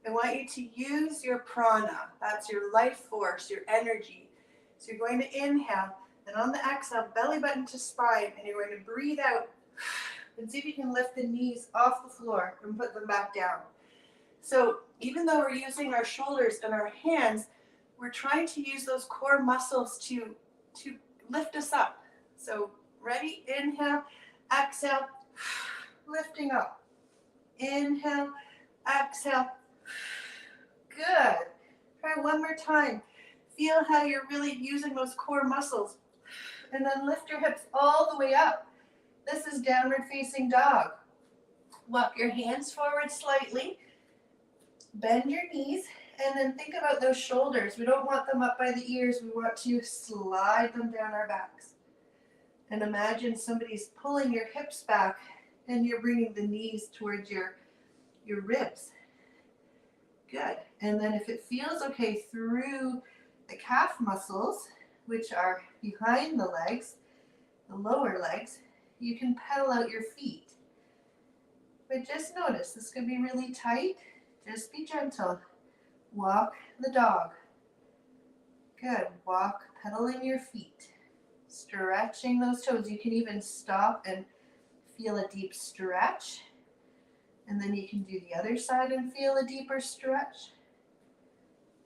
I want you to use your prana. That's your life force, your energy. So you're going to inhale, and on the exhale, belly button to spine, and you're going to breathe out and see if you can lift the knees off the floor and put them back down. So even though we're using our shoulders and our hands, we're trying to use those core muscles to lift us up. So ready? Inhale, exhale, lifting up. Inhale, exhale. Good. Try one more time. Feel how you're really using those core muscles. And then lift your hips all the way up. This is downward facing dog. Walk your hands forward slightly. Bend your knees. And then think about those shoulders. We don't want them up by the ears. We want to slide them down our backs. And imagine somebody's pulling your hips back and you're bringing the knees towards your ribs. Good. And then if it feels okay through the calf muscles, which are behind the legs, the lower legs, you can pedal out your feet. But just notice, this could be really tight. Just be gentle. Walk the dog. Good. Walk, pedaling your feet. Stretching those toes. You can even stop and feel a deep stretch. And then you can do the other side and feel a deeper stretch.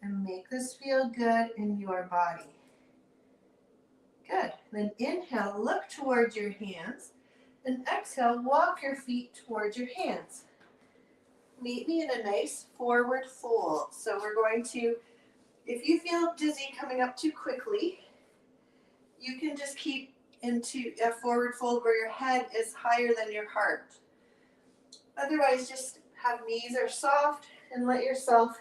And make this feel good in your body. Good. Then inhale, look towards your hands. And exhale, walk your feet towards your hands. Meet me in a nice forward fold. So we're going to, if you feel dizzy coming up too quickly, you can just keep into a forward fold where your head is higher than your heart. Otherwise, just have knees are soft, and let yourself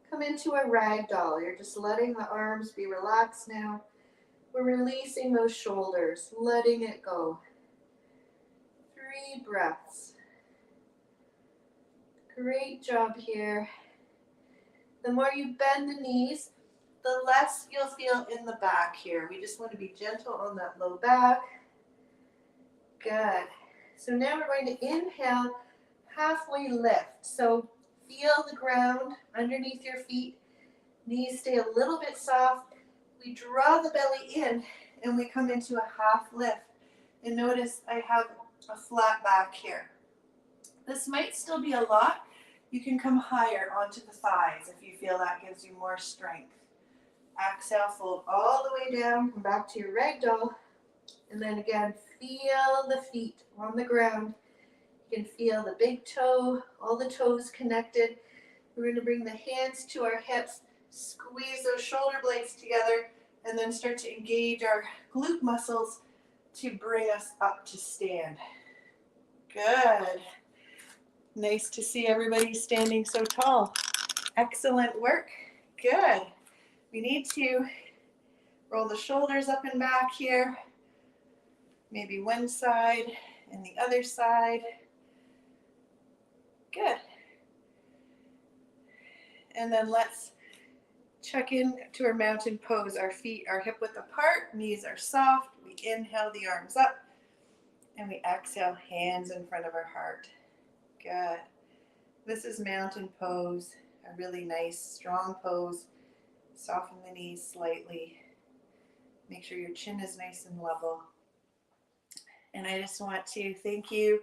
come into a rag doll. You're just letting the arms be relaxed now. We're releasing those shoulders, letting it go. 3 breaths. Great job here. The more you bend the knees, the less you'll feel in the back here. We just want to be gentle on that low back. Good. So now we're going to inhale, halfway lift. So feel the ground underneath your feet. Knees stay a little bit soft. We draw the belly in and we come into a half lift. And notice I have a flat back here. This might still be a lot. You can come higher onto the thighs if you feel that gives you more strength. Exhale, fold all the way down, come back to your ragdoll. And then again, feel the feet on the ground. You can feel the big toe, all the toes connected. We're going to bring the hands to our hips, squeeze those shoulder blades together, and then start to engage our glute muscles to bring us up to stand. Good. Nice to see everybody standing so tall. Excellent work. Good. We need to roll the shoulders up and back here. Maybe one side and the other side. Good. And then let's check in to our mountain pose. Our feet are hip width apart, knees are soft. We inhale the arms up and we exhale, hands in front of our heart. Good. This is mountain pose, a really nice, strong pose. Soften the knees slightly. Make sure your chin is nice and level. And I just want to thank you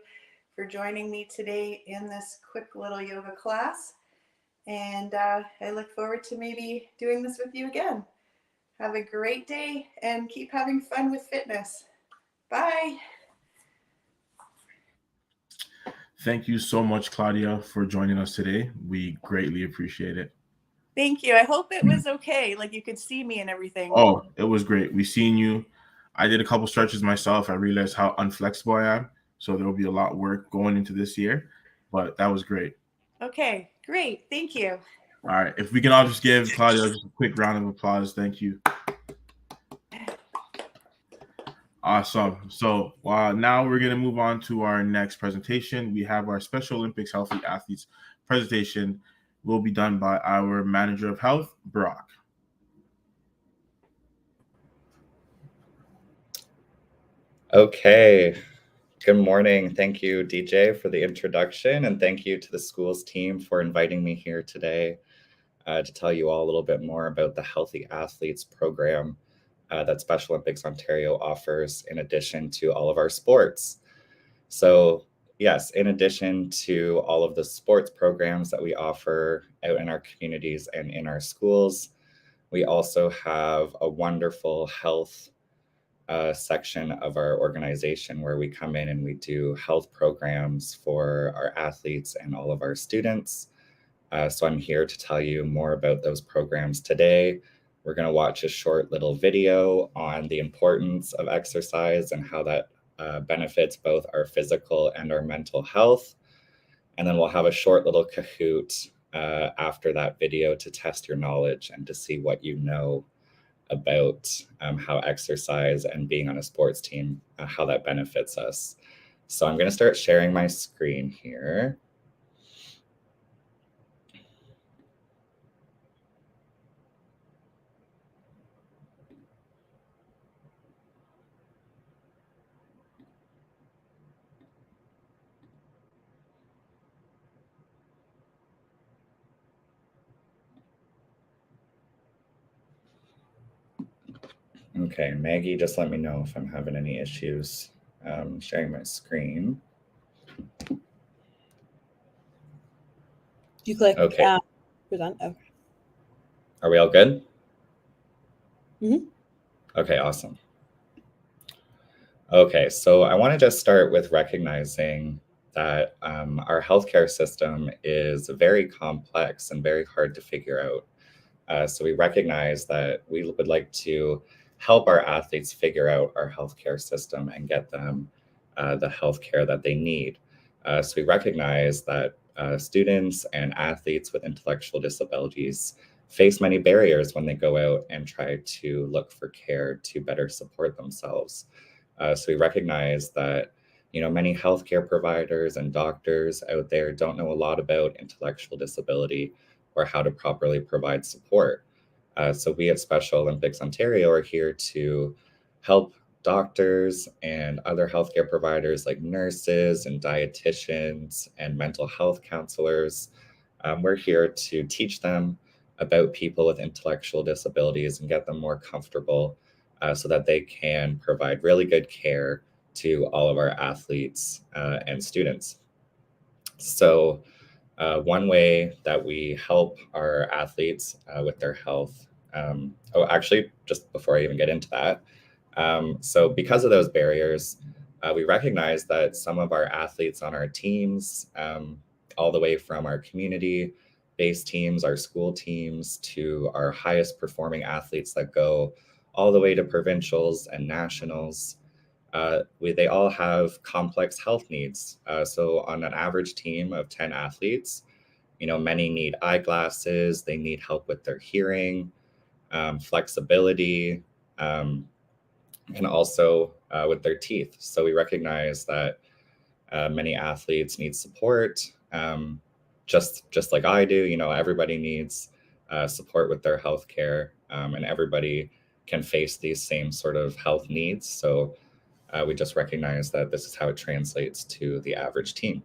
for joining me today in this quick little yoga class. And I look forward to maybe doing this with you again. Have a great day and keep having fun with fitness. Bye. Thank you so much, Claudia, for joining us today. We greatly appreciate it. Thank you. I hope it was okay. Like you could see me and everything. Oh, it was great. We seen you. I did a couple stretches myself. I realized how unflexible I am. So there will be a lot of work going into this year, but that was great. Okay, great. Thank you. All right. If we can all just give Claudia just a quick round of applause. Thank you. Awesome. So now we're going to move on to our next presentation. We have our Special Olympics Healthy Athletes presentation. Will be done by our Manager of Health, Brock. Okay. Good morning. Thank you, DJ, for the introduction, and thank you to the schools team for inviting me here today to tell you all a little bit more about the Healthy Athletes program that Special Olympics Ontario offers in addition to all of our sports. So yes, in addition to all of the sports programs that we offer out in our communities and in our schools, we also have a wonderful health section of our organization where we come in and we do health programs for our athletes and all of our students. So I'm here to tell you more about those programs today. We're going to watch a short little video on the importance of exercise and how that benefits both our physical and our mental health. And then we'll have a short little Kahoot after that video to test your knowledge and to see what you know about how exercise and being on a sports team, how that benefits us. So I'm going to start sharing my screen here. Okay, Maggie, just let me know if I'm having any issues sharing my screen. You click. Okay. Present. Okay. Are we all good? Mhm. Okay, awesome. Okay, so I want to just start with recognizing that our healthcare system is very complex and very hard to figure out. So we recognize that we would like to help our athletes figure out our healthcare system and get them the healthcare that they need. So we recognize that students and athletes with intellectual disabilities face many barriers when they go out and try to look for care to better support themselves. So we recognize that many healthcare providers and doctors out there don't know a lot about intellectual disability or how to properly provide support. So we at Special Olympics Ontario are here to help doctors and other healthcare providers like nurses and dietitians and mental health counselors. We're here to teach them about people with intellectual disabilities and get them more comfortable so that they can provide really good care to all of our athletes and students. So one way that we help our athletes with their health, actually, just before I even get into that, so because of those barriers, we recognize that some of our athletes on our teams, all the way from our community-based teams, our school teams, to our highest performing athletes that go all the way to provincials and nationals, they all have complex health needs. So on an average team of 10 athletes, many need eyeglasses, they need help with their hearing, flexibility, and also with their teeth. So we recognize that many athletes need support, just like I do. Everybody needs support with their health care, and everybody can face these same sort of health needs. So we just recognize that this is how it translates to the average team.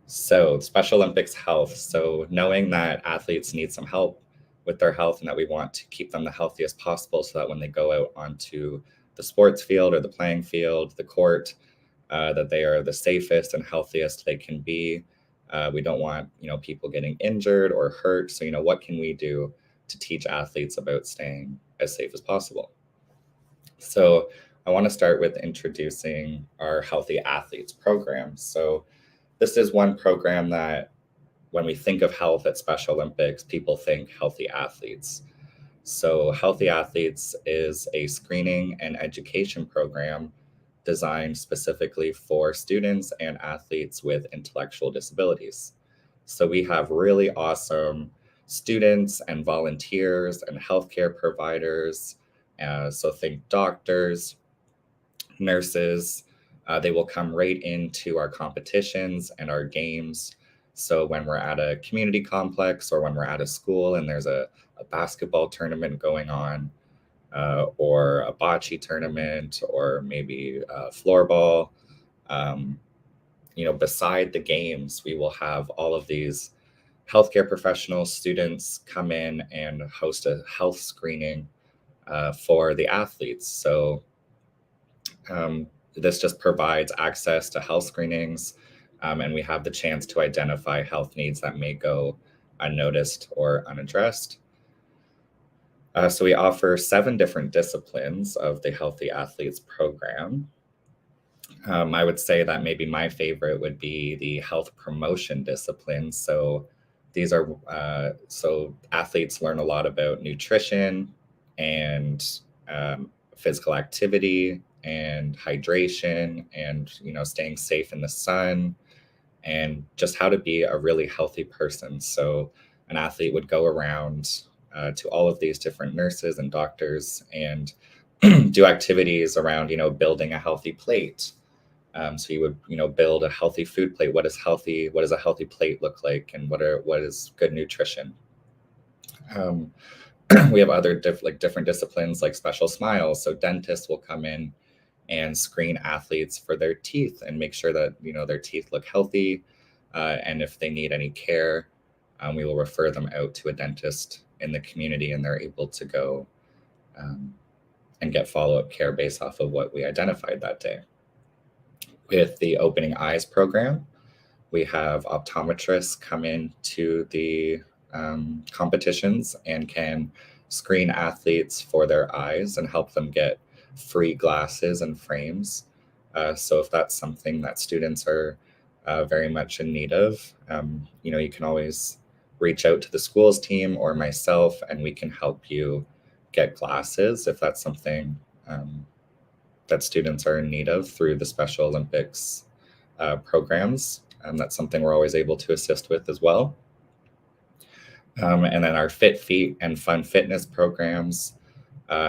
So Special Olympics health. So knowing that athletes need some help with their health and that we want to keep them the healthiest possible so that when they go out onto the sports field or the playing field, the court, that they are the safest and healthiest they can be. We don't want, people getting injured or hurt. So, what can we do to teach athletes about staying as safe as possible? So I want to start with introducing our Healthy Athletes program. So this is one program that when we think of health at Special Olympics, people think healthy athletes. So Healthy Athletes is a screening and education program designed specifically for students and athletes with intellectual disabilities. So we have really awesome students and volunteers and healthcare providers. So think doctors, nurses. They will come right into our competitions and our games. So when we're at a community complex or when we're at a school and there's a basketball tournament going on, or a bocce tournament, or maybe floorball, beside the games, we will have all of these healthcare professionals, students come in and host a health screening for the athletes. So this just provides access to health screenings, and we have the chance to identify health needs that may go unnoticed or unaddressed. So we offer 7 different disciplines of the Healthy Athletes program. I would say that maybe my favorite would be the health promotion discipline. So these are, so athletes learn a lot about nutrition and physical activity and hydration and, staying safe in the sun and just how to be a really healthy person. So an athlete would go around to all of these different nurses and doctors and do activities around, building a healthy plate. So you would, build a healthy food plate. What does a healthy plate look like? And what is good nutrition? We have other different disciplines like special smiles. So dentists will come in and screen athletes for their teeth and make sure that, their teeth look healthy. And if they need any care, we will refer them out to a dentist in the community, and they're able to go and get follow-up care based off of what we identified that day. With the Opening Eyes program, we have optometrists come in to the competitions and can screen athletes for their eyes and help them get free glasses and frames. So if that's something that students are very much in need of, you can always reach out to the schools team or myself, and we can help you get glasses if that's something that students are in need of through the Special Olympics programs. That's something we're always able to assist with as well. And then our Fit Feet and Fun Fitness programs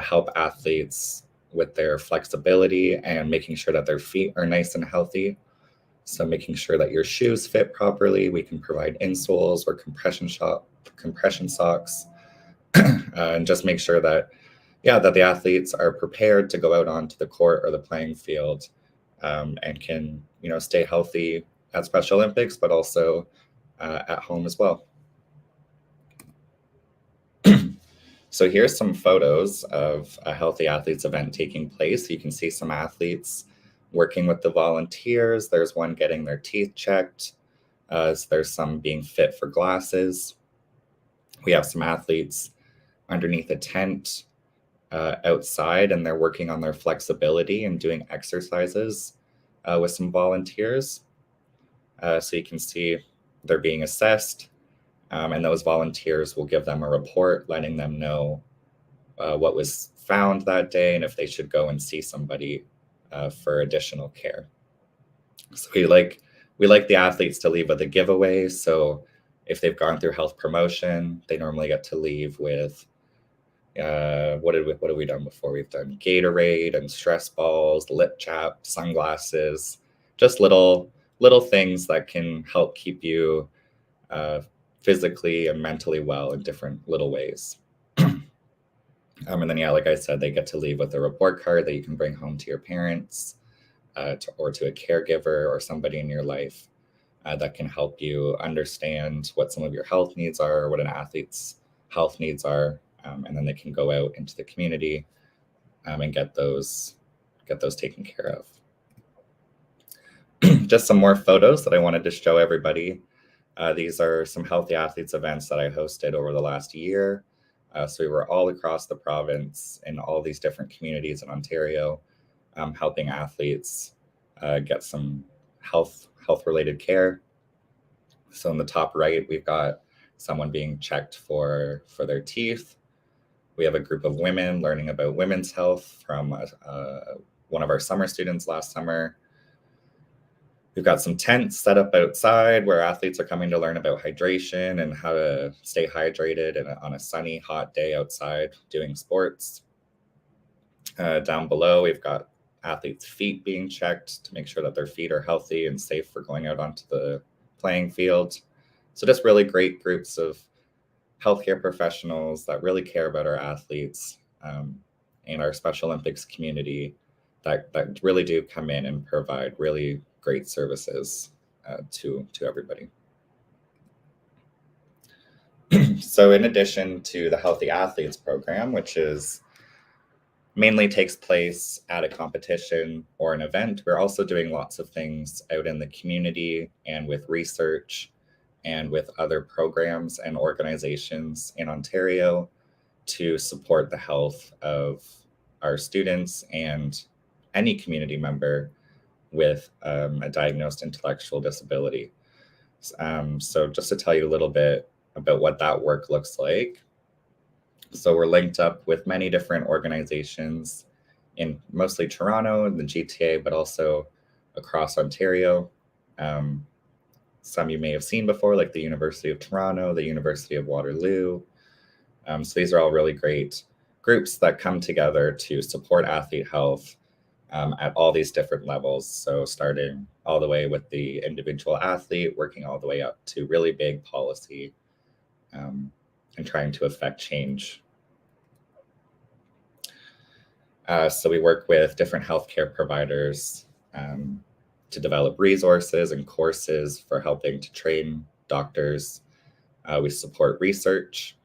help athletes with their flexibility and making sure that their feet are nice and healthy. So making sure that your shoes fit properly. We can provide insoles or compression socks, and just make sure that, that the athletes are prepared to go out onto the court or the playing field, and can, stay healthy at Special Olympics, but also at home as well. So here's some photos of a Healthy Athletes event taking place. You can see some athletes working with the volunteers. There's one getting their teeth checked. So there's some being fit for glasses. We have some athletes underneath a tent outside, and they're working on their flexibility and doing exercises with some volunteers. So you can see they're being assessed. And those volunteers will give them a report letting them know what was found that day and if they should go and see somebody for additional care. So we like the athletes to leave with a giveaway. So if they've gone through health promotion, they normally get to leave with what have we done before? We've done Gatorade and stress balls, lip chap, sunglasses, just little things that can help keep you physically and mentally well in different little ways. And then, like I said, they get to leave with a report card that you can bring home to your parents or to a caregiver or somebody in your life that can help you understand what some of your health needs are, or what an athlete's health needs are. And then they can go out into the community and get those taken care of. Just some more photos that I wanted to show everybody. These are some Healthy Athletes events that I hosted over the last year. So we were all across the province in all these different communities in Ontario, helping athletes get some health-related care. So in the top right, we've got someone being checked for their teeth. We have a group of women learning about women's health from one of our summer students last summer. We've got some tents set up outside where athletes are coming to learn about hydration and how to stay hydrated on a sunny, hot day outside doing sports. Down below, we've got athletes' feet being checked to make sure that their feet are healthy and safe for going out onto the playing field. So just really great groups of healthcare professionals that really care about our athletes and our Special Olympics community that really do come in and provide really great services to everybody. So in addition to the Healthy Athletes program, which mainly takes place at a competition or an event, we're also doing lots of things out in the community and with research and with other programs and organizations in Ontario to support the health of our students and any community member with a diagnosed intellectual disability. So just to tell you a little bit about what that work looks like. So we're linked up with many different organizations in mostly Toronto and the GTA, but also across Ontario. Some you may have seen before, like the University of Toronto, the University of Waterloo. So these are all really great groups that come together to support athlete health at all these different levels. So starting all the way with the individual athlete, working all the way up to really big policy and trying to affect change. So we work with different healthcare providers to develop resources and courses for helping to train doctors. We support research.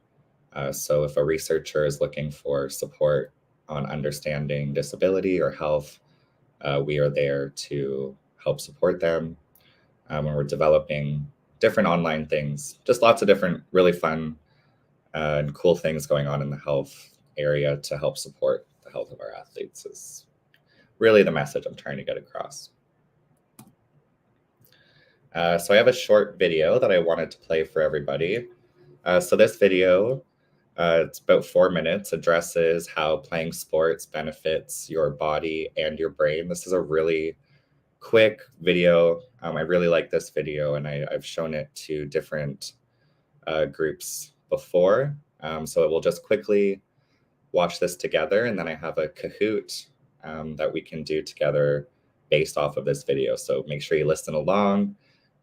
So if a researcher is looking for support on understanding disability or health, we are there to help support them. When we're developing different online things, just lots of different really fun and cool things going on in the health area to help support the health of our athletes is really the message I'm trying to get across. So I have a short video that I wanted to play for everybody. So this video, it's about 4 minutes, addresses how playing sports benefits your body and your brain. This is a really quick video. I really like this video, and I've shown it to different groups before. So we'll just quickly watch this together, and then I have a Kahoot that we can do together based off of this video. So make sure you listen along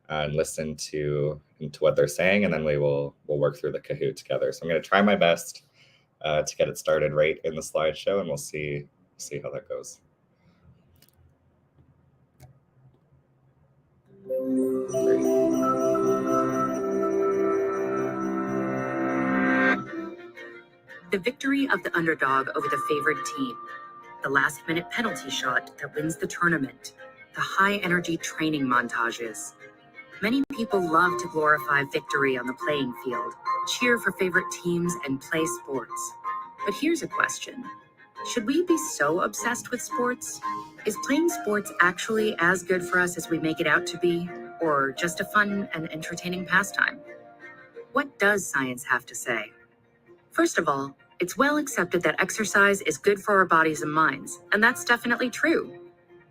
and listen to what they're saying, and then we'll work through the Kahoot together. So I'm going to try my best to get it started right in the slideshow, and we'll see how that goes. The victory of the underdog over the favored team, the last-minute penalty shot that wins the tournament, the high-energy training montages. Many people love to glorify victory on the playing field, cheer for favorite teams, and play sports. But here's a question. Should we be so obsessed with sports? Is playing sports actually as good for us as we make it out to be, or just a fun and entertaining pastime? What does science have to say? First of all, it's well accepted that exercise is good for our bodies and minds, and that's definitely true.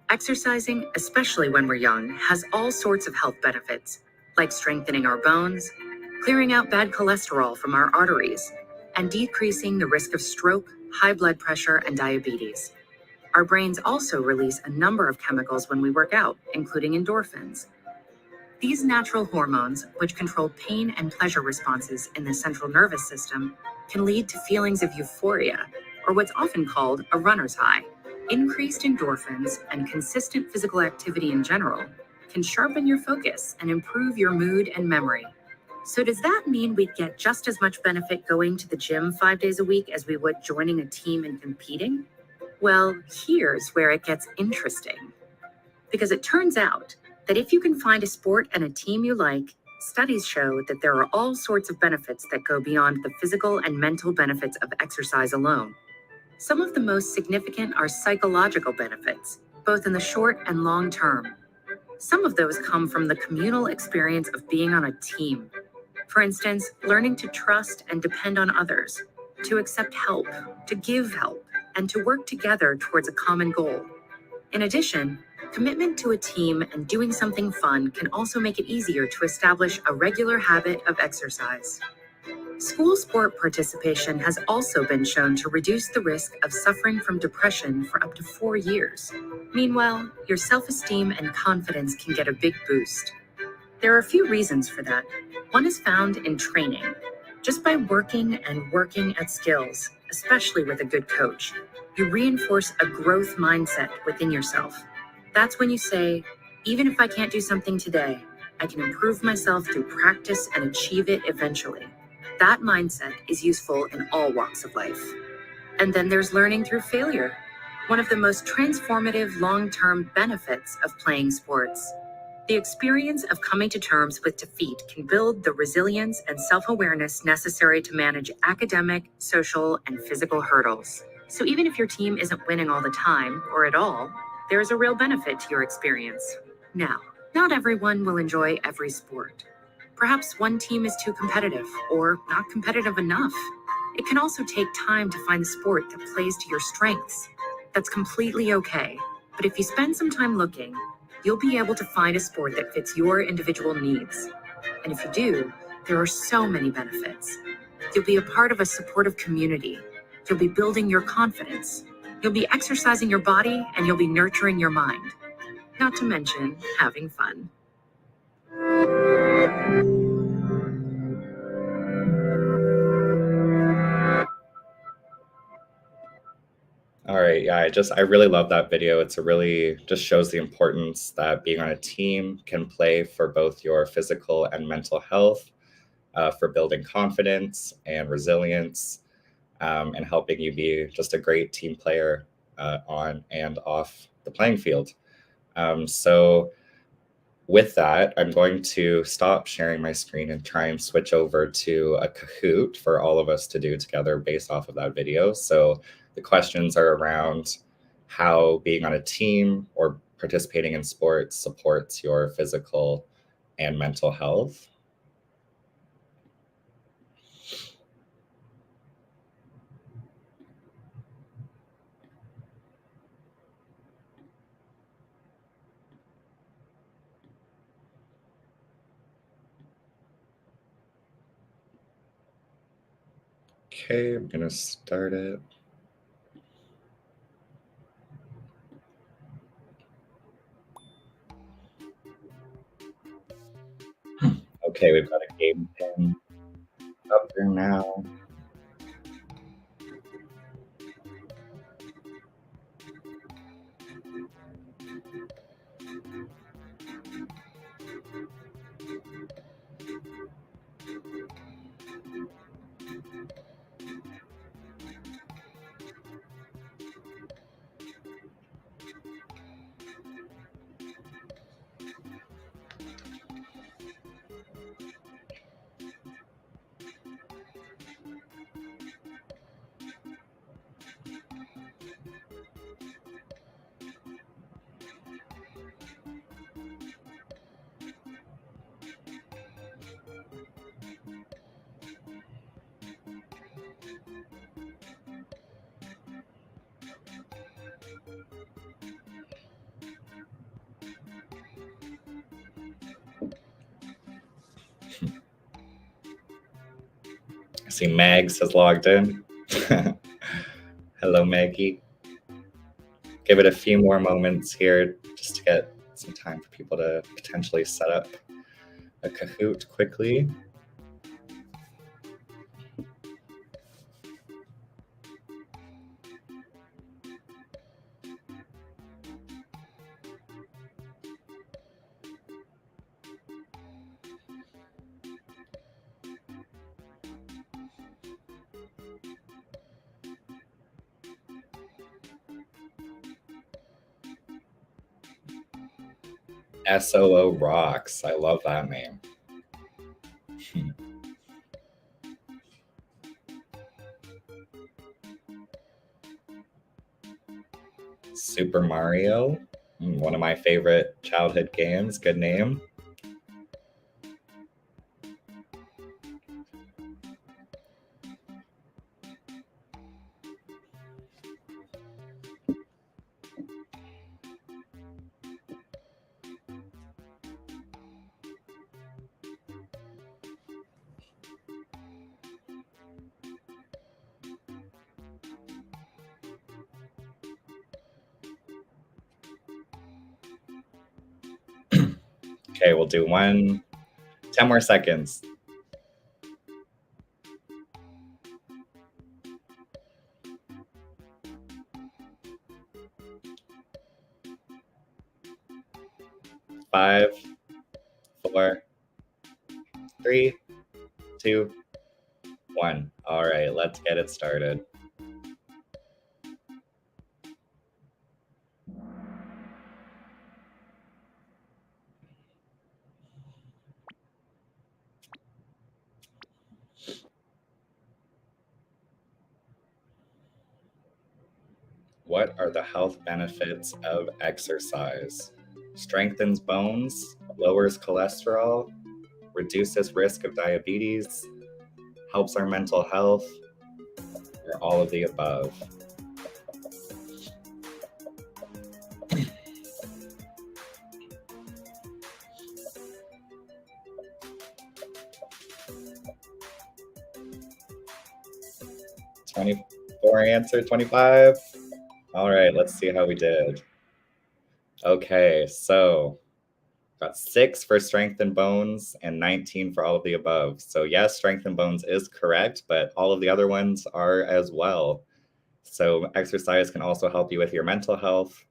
Exercising, especially when we're young, has all sorts of health benefits, like strengthening our bones, clearing out bad cholesterol from our arteries, and decreasing the risk of stroke, high blood pressure, and diabetes. Our brains also release a number of chemicals when we work out, including endorphins. These natural hormones, which control pain and pleasure responses in the central nervous system, can lead to feelings of euphoria, or what's often called a runner's high. Increased endorphins and consistent physical activity in general can sharpen your focus and improve your mood and memory. So does that mean we'd get just as much benefit going to the gym 5 days a week as we would joining a team and competing? Well, here's where it gets interesting. Because it turns out that if you can find a sport and a team you like, studies show that there are all sorts of benefits that go beyond the physical and mental benefits of exercise alone. Some of the most significant are psychological benefits, both in the short and long term. Some of those come from the communal experience of being on a team. For instance, learning to trust and depend on others, to accept help, to give help, and to work together towards a common goal. In addition, commitment to a team and doing something fun can also make it easier to establish a regular habit of exercise. School sport participation has also been shown to reduce the risk of suffering from depression for up to 4 years. Meanwhile, your self-esteem and confidence can get a big boost. There are a few reasons for that. One is found in training. Just by working at skills, especially with a good coach, you reinforce a growth mindset within yourself. That's when you say, even if I can't do something today, I can improve myself through practice and achieve it eventually. That mindset is useful in all walks of life. And then there's learning through failure, one of the most transformative long-term benefits of playing sports. The experience of coming to terms with defeat can build the resilience and self-awareness necessary to manage academic, social, and physical hurdles. So even if your team isn't winning all the time, or at all, there is a real benefit to your experience. Now, not everyone will enjoy every sport. Perhaps one team is too competitive or not competitive enough. It can also take time to find the sport that plays to your strengths. That's completely okay. But if you spend some time looking, you'll be able to find a sport that fits your individual needs. And if you do, there are so many benefits. You'll be a part of a supportive community. You'll be building your confidence. You'll be exercising your body, and you'll be nurturing your mind. Not to mention having fun. All right, yeah, I really love that video. It's just shows the importance that being on a team can play for both your physical and mental health, for building confidence and resilience, and helping you be just a great team player on and off the playing field. So with that, I'm going to stop sharing my screen and try and switch over to a Kahoot for all of us to do together based off of that video. So the questions are around how being on a team or participating in sports supports your physical and mental health. Okay, I'm gonna start it. Okay, we've got a game pin up there now. I see Mags has logged in. Hello, Maggie. Give it a few more moments here just to get some time for people to potentially set up a Kahoot quickly. SOO rocks. I love that name. Super Mario, one of my favorite childhood games. Good name. Okay, we'll do 10 more seconds. Five, 4, 3, 2, 1. All right, let's get it started. What are the health benefits of exercise? Strengthens bones, lowers cholesterol, reduces risk of diabetes, helps our mental health, or all of the above. $24 answer, 25. All right, let's see how we did. Okay, so got 6 for strength and bones and 19 for all of the above. So yes, strength and bones is correct, but all of the other ones are as well. So exercise can also help you with your mental health,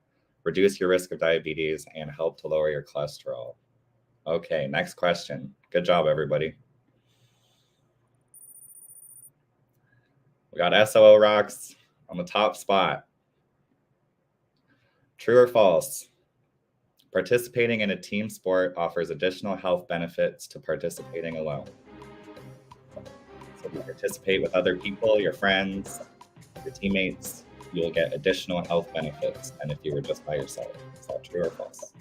reduce your risk of diabetes, and help to lower your cholesterol. Okay, next question. Good job, everybody. We got SOO rocks on the top spot. True or false? Participating in a team sport offers additional health benefits to participating alone. So if you participate with other people, your friends, your teammates, you'll get additional health benefits than if you were just by yourself. Is that true or false?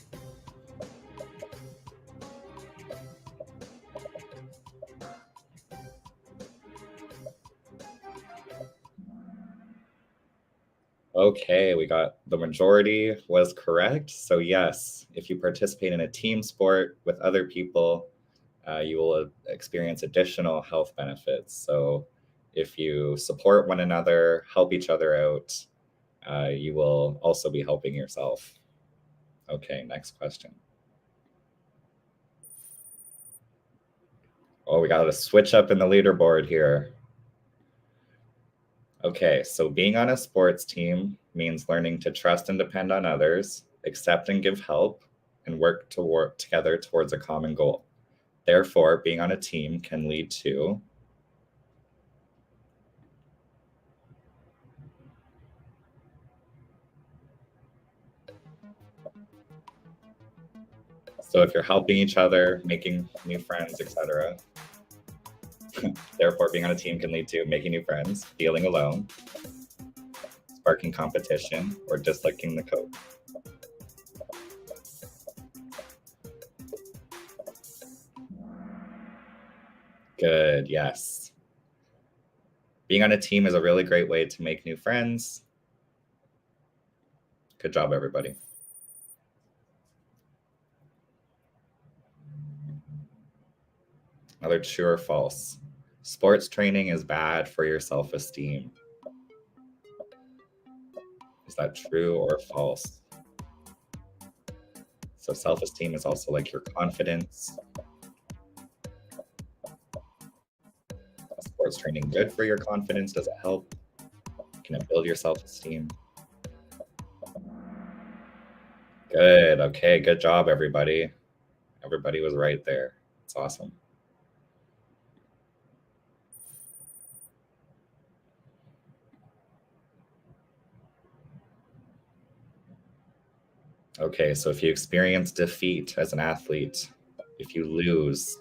Okay, we got the majority was correct. So yes, if you participate in a team sport with other people, you will experience additional health benefits. So if you support one another, help each other out, you will also be helping yourself. Okay, next question. Oh, we got a switch up in the leaderboard here. Okay, so being on a sports team means learning to trust and depend on others, accept and give help, and work together towards a common goal. Therefore, being on a team can lead to so if you're helping each other, making new friends, etc. Therefore, being on a team can lead to making new friends, feeling alone, sparking competition, or disliking the coach. Good, yes. Being on a team is a really great way to make new friends. Good job, everybody. Another true or false. Sports training is bad for your self-esteem. Is that true or false? So self-esteem is also like your confidence. Is sports training good for your confidence? Does it help? Can it build your self-esteem? Good. Okay, good job, everybody. Everybody was right there. It's awesome. Okay, so if you experience defeat as an athlete, if you lose,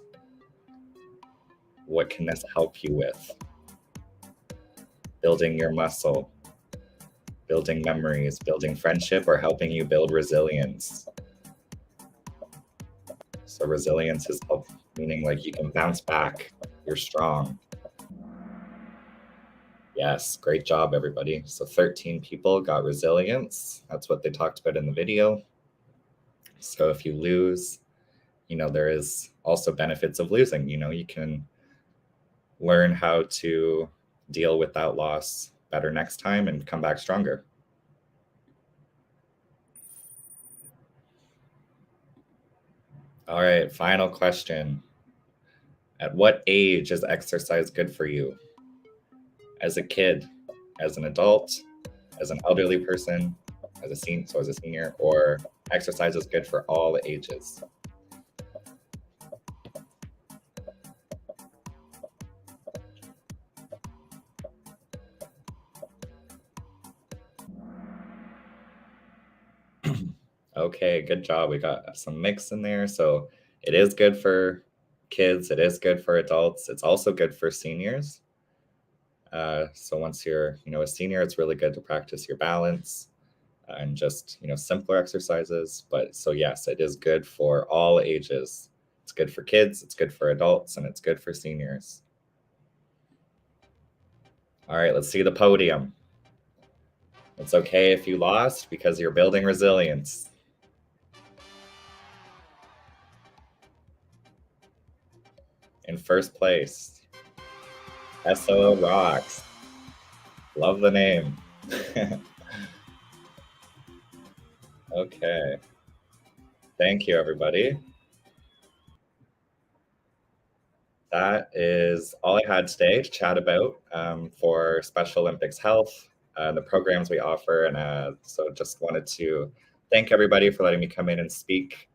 what can this help you with? Building your muscle, building memories, building friendship, or helping you build resilience. So resilience is help, meaning like you can bounce back, you're strong. Yes, great job, everybody. So 13 people got resilience. That's what they talked about in the video. So if you lose, there is also benefits of losing. You can learn how to deal with that loss better next time and come back stronger. All right, final question. At what age is exercise good for you? As a kid, as an adult, as an elderly person, as a senior, or exercise is good for all ages? Okay, good job. We got some mix in there. So it is good for kids. It is good for adults. It's also good for seniors. So once you're, a senior, it's really good to practice your balance and just, simpler exercises. But so yes, it is good for all ages. It's good for kids, it's good for adults, and it's good for seniors. All right, let's see the podium. It's okay if you lost because you're building resilience. In first place, SO Rocks. Love the name. Okay. Thank you, everybody. That is all I had today to chat about for Special Olympics Health, the programs we offer. And so just wanted to thank everybody for letting me come in and speak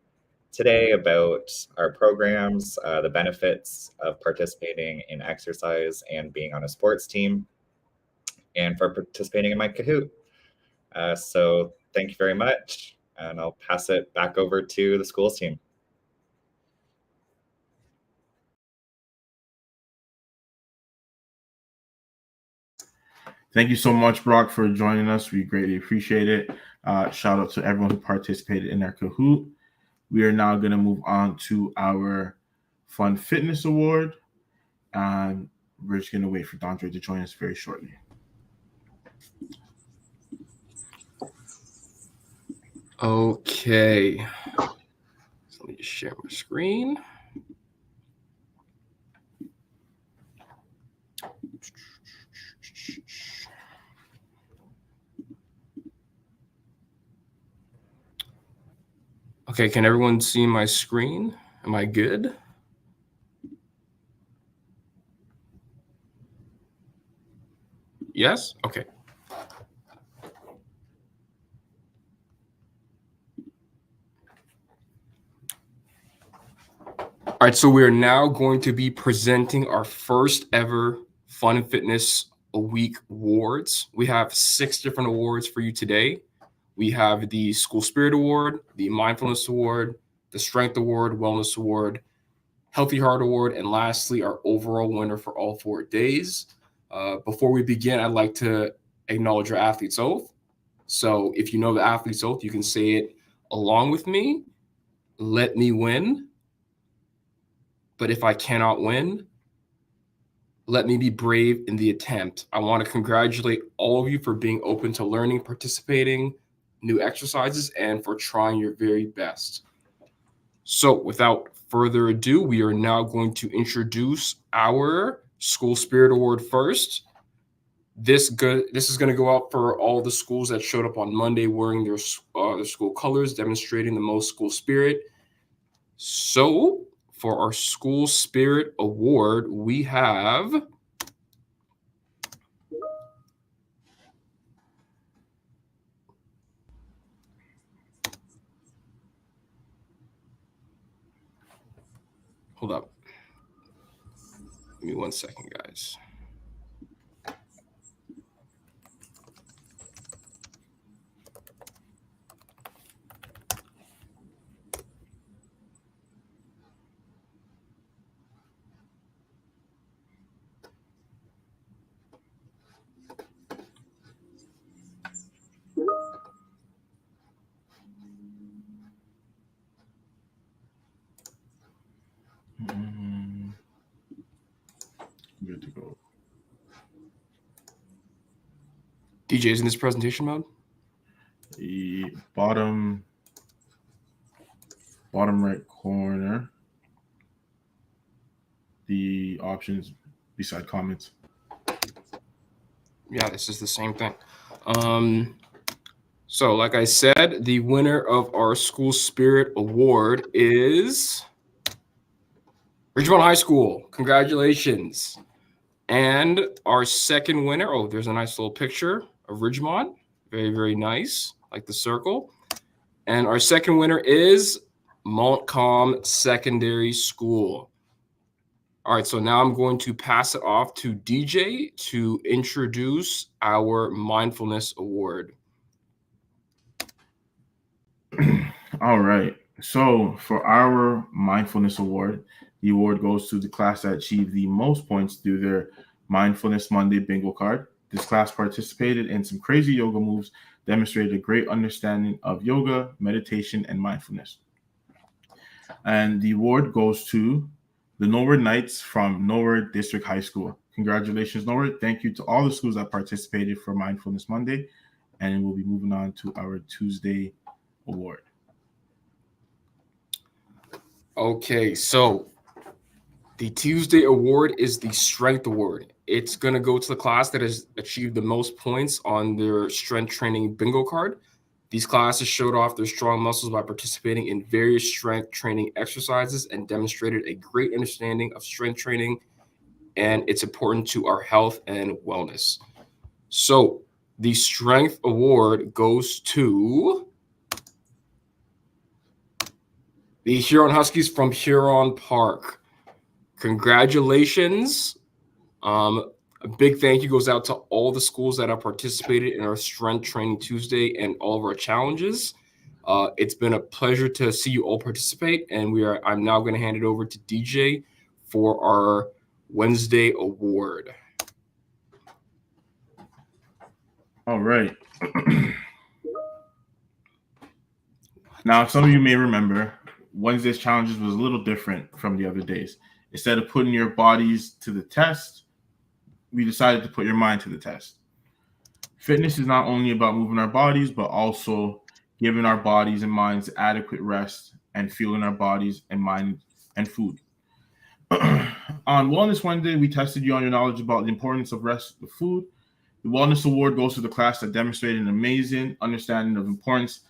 today about our programs, the benefits of participating in exercise and being on a sports team, and for participating in my Kahoot. So thank you very much, and I'll pass it back over to the schools team. Thank you so much, Brock, for joining us. We greatly appreciate it. Shout out to everyone who participated in our Kahoot. We are now going to move on to our Fun Fitness Award. And we're just going to wait for Dondre to join us very shortly. Okay. So let me just share my screen. Okay, can everyone see my screen? Am I good? Yes? Okay. All right, so we're now going to be presenting our first ever Fun and Fitness a Week awards. We have 6 different awards for you today. We have the School Spirit Award, the Mindfulness Award, the Strength Award, Wellness Award, Healthy Heart Award, and lastly, our overall winner for all 4 days. Before we begin, I'd like to acknowledge our Athlete's Oath. So if you know the Athlete's Oath, you can say it along with me. Let me win. But if I cannot win, let me be brave in the attempt. I want to congratulate all of you for being open to learning, participating, new exercises, and for trying your very best. So without further ado, we are now going to introduce our School Spirit Award first. This is going to go out for all the schools that showed up on Monday wearing their school colors, demonstrating the most school spirit. So for our School Spirit Award, we have hold up. Give me 1 second, guys. Good to go. DJ is in this presentation mode. The bottom right corner. The options beside comments. Yeah, this is the same thing. So like I said, the winner of our School Spirit Award is Ridgemont High School. Congratulations. And our second winner, oh, there's a nice little picture of Ridgemont. Very, very nice, like the circle. And our second winner is Montcalm Secondary School. All right, so now I'm going to pass it off to DJ to introduce our Mindfulness Award. All right. So for our Mindfulness Award, the award goes to the class that achieved the most points through their Mindfulness Monday bingo card. This class participated in some crazy yoga moves, demonstrated a great understanding of yoga, meditation, and mindfulness. And the award goes to the Norwood Knights from Norwood District High School. Congratulations, Norwood. Thank you to all the schools that participated for Mindfulness Monday. And we'll be moving on to our Tuesday award. Okay, so the Tuesday award is the Strength Award. It's going to go to the class that has achieved the most points on their strength training bingo card. These classes showed off their strong muscles by participating in various strength training exercises and demonstrated a great understanding of strength training and it's important to our health and wellness. So the Strength Award goes to the Huron Huskies from Huron Park. Congratulations. A big thank you goes out to all the schools that have participated in our Strength Training Tuesday and all of our challenges. It's been a pleasure to see you all participate, and I'm now going to hand it over to DJ for our Wednesday award. All right. Now, some of you may remember Wednesday's challenges was a little different from the other days. Instead of putting your bodies to the test, we decided to put your mind to the test. Fitness is not only about moving our bodies, but also giving our bodies and minds adequate rest and fueling our bodies and mind and food. On Wellness Wednesday, we tested you on your knowledge about the importance of rest with food. The Wellness Award goes to the class that demonstrated an amazing understanding of the importance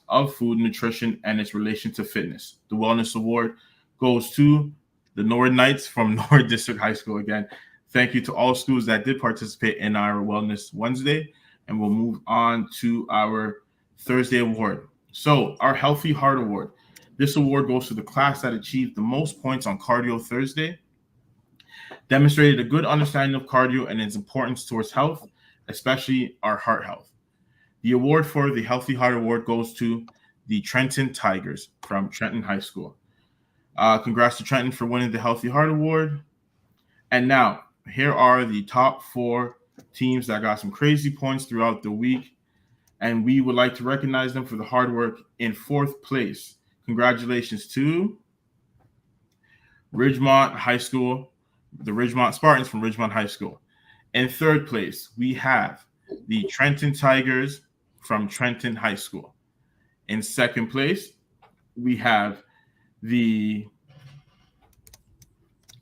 of food, nutrition, and its relation to fitness. The Wellness Award goes to the Norwood Knights from Norwood District High School. Again, thank you to all schools that did participate in our Wellness Wednesday. And we'll move on to our Thursday award. So our Healthy Heart Award. This award goes to the class that achieved the most points on Cardio Thursday, demonstrated a good understanding of cardio and its importance towards health, especially our heart health. The award for the Healthy Heart Award goes to the Trenton Tigers from Trenton High School. Congrats to Trenton for winning the Healthy Heart Award. And now, here are the top 4 teams that got some crazy points throughout the week, and we would like to recognize them for the hard work. In 4th place, congratulations to Ridgemont High School, the Ridgemont Spartans from Ridgemont High School. In 3rd place, we have the Trenton Tigers from Trenton High School. In 2nd place, we have the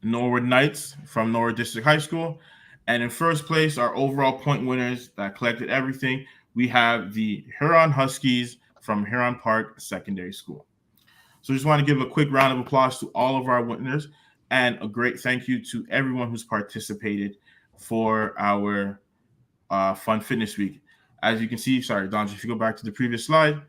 Norwood Knights from Norwood District High School. And in 1st place, our overall point winners that collected everything, we have the Huron Huskies from Huron Park Secondary School. So just want to give a quick round of applause to all of our winners and a great thank you to everyone who's participated for our Fun Fitness Week. As you can see, sorry, Don, if you go back to the previous slide,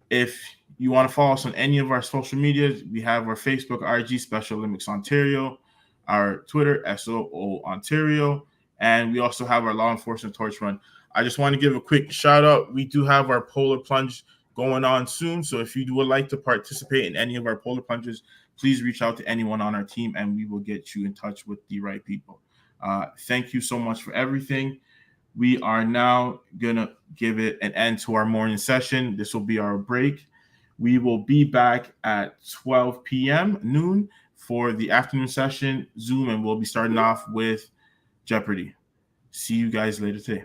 if you want to follow us on any of our social medias, we have our Facebook, RG Special Olympics Ontario, our Twitter, SOO Ontario, and we also have our Law Enforcement Torch Run. I just want to give a quick shout out. We do have our Polar Plunge going on soon. So if you would like to participate in any of our Polar Plunges, please reach out to anyone on our team and we will get you in touch with the right people. Thank you so much for everything. We are now going to give it an end to our morning session. This will be our break. We will be back at 12 p.m. noon for the afternoon session, Zoom, and we'll be starting off with Jeopardy. See you guys later today.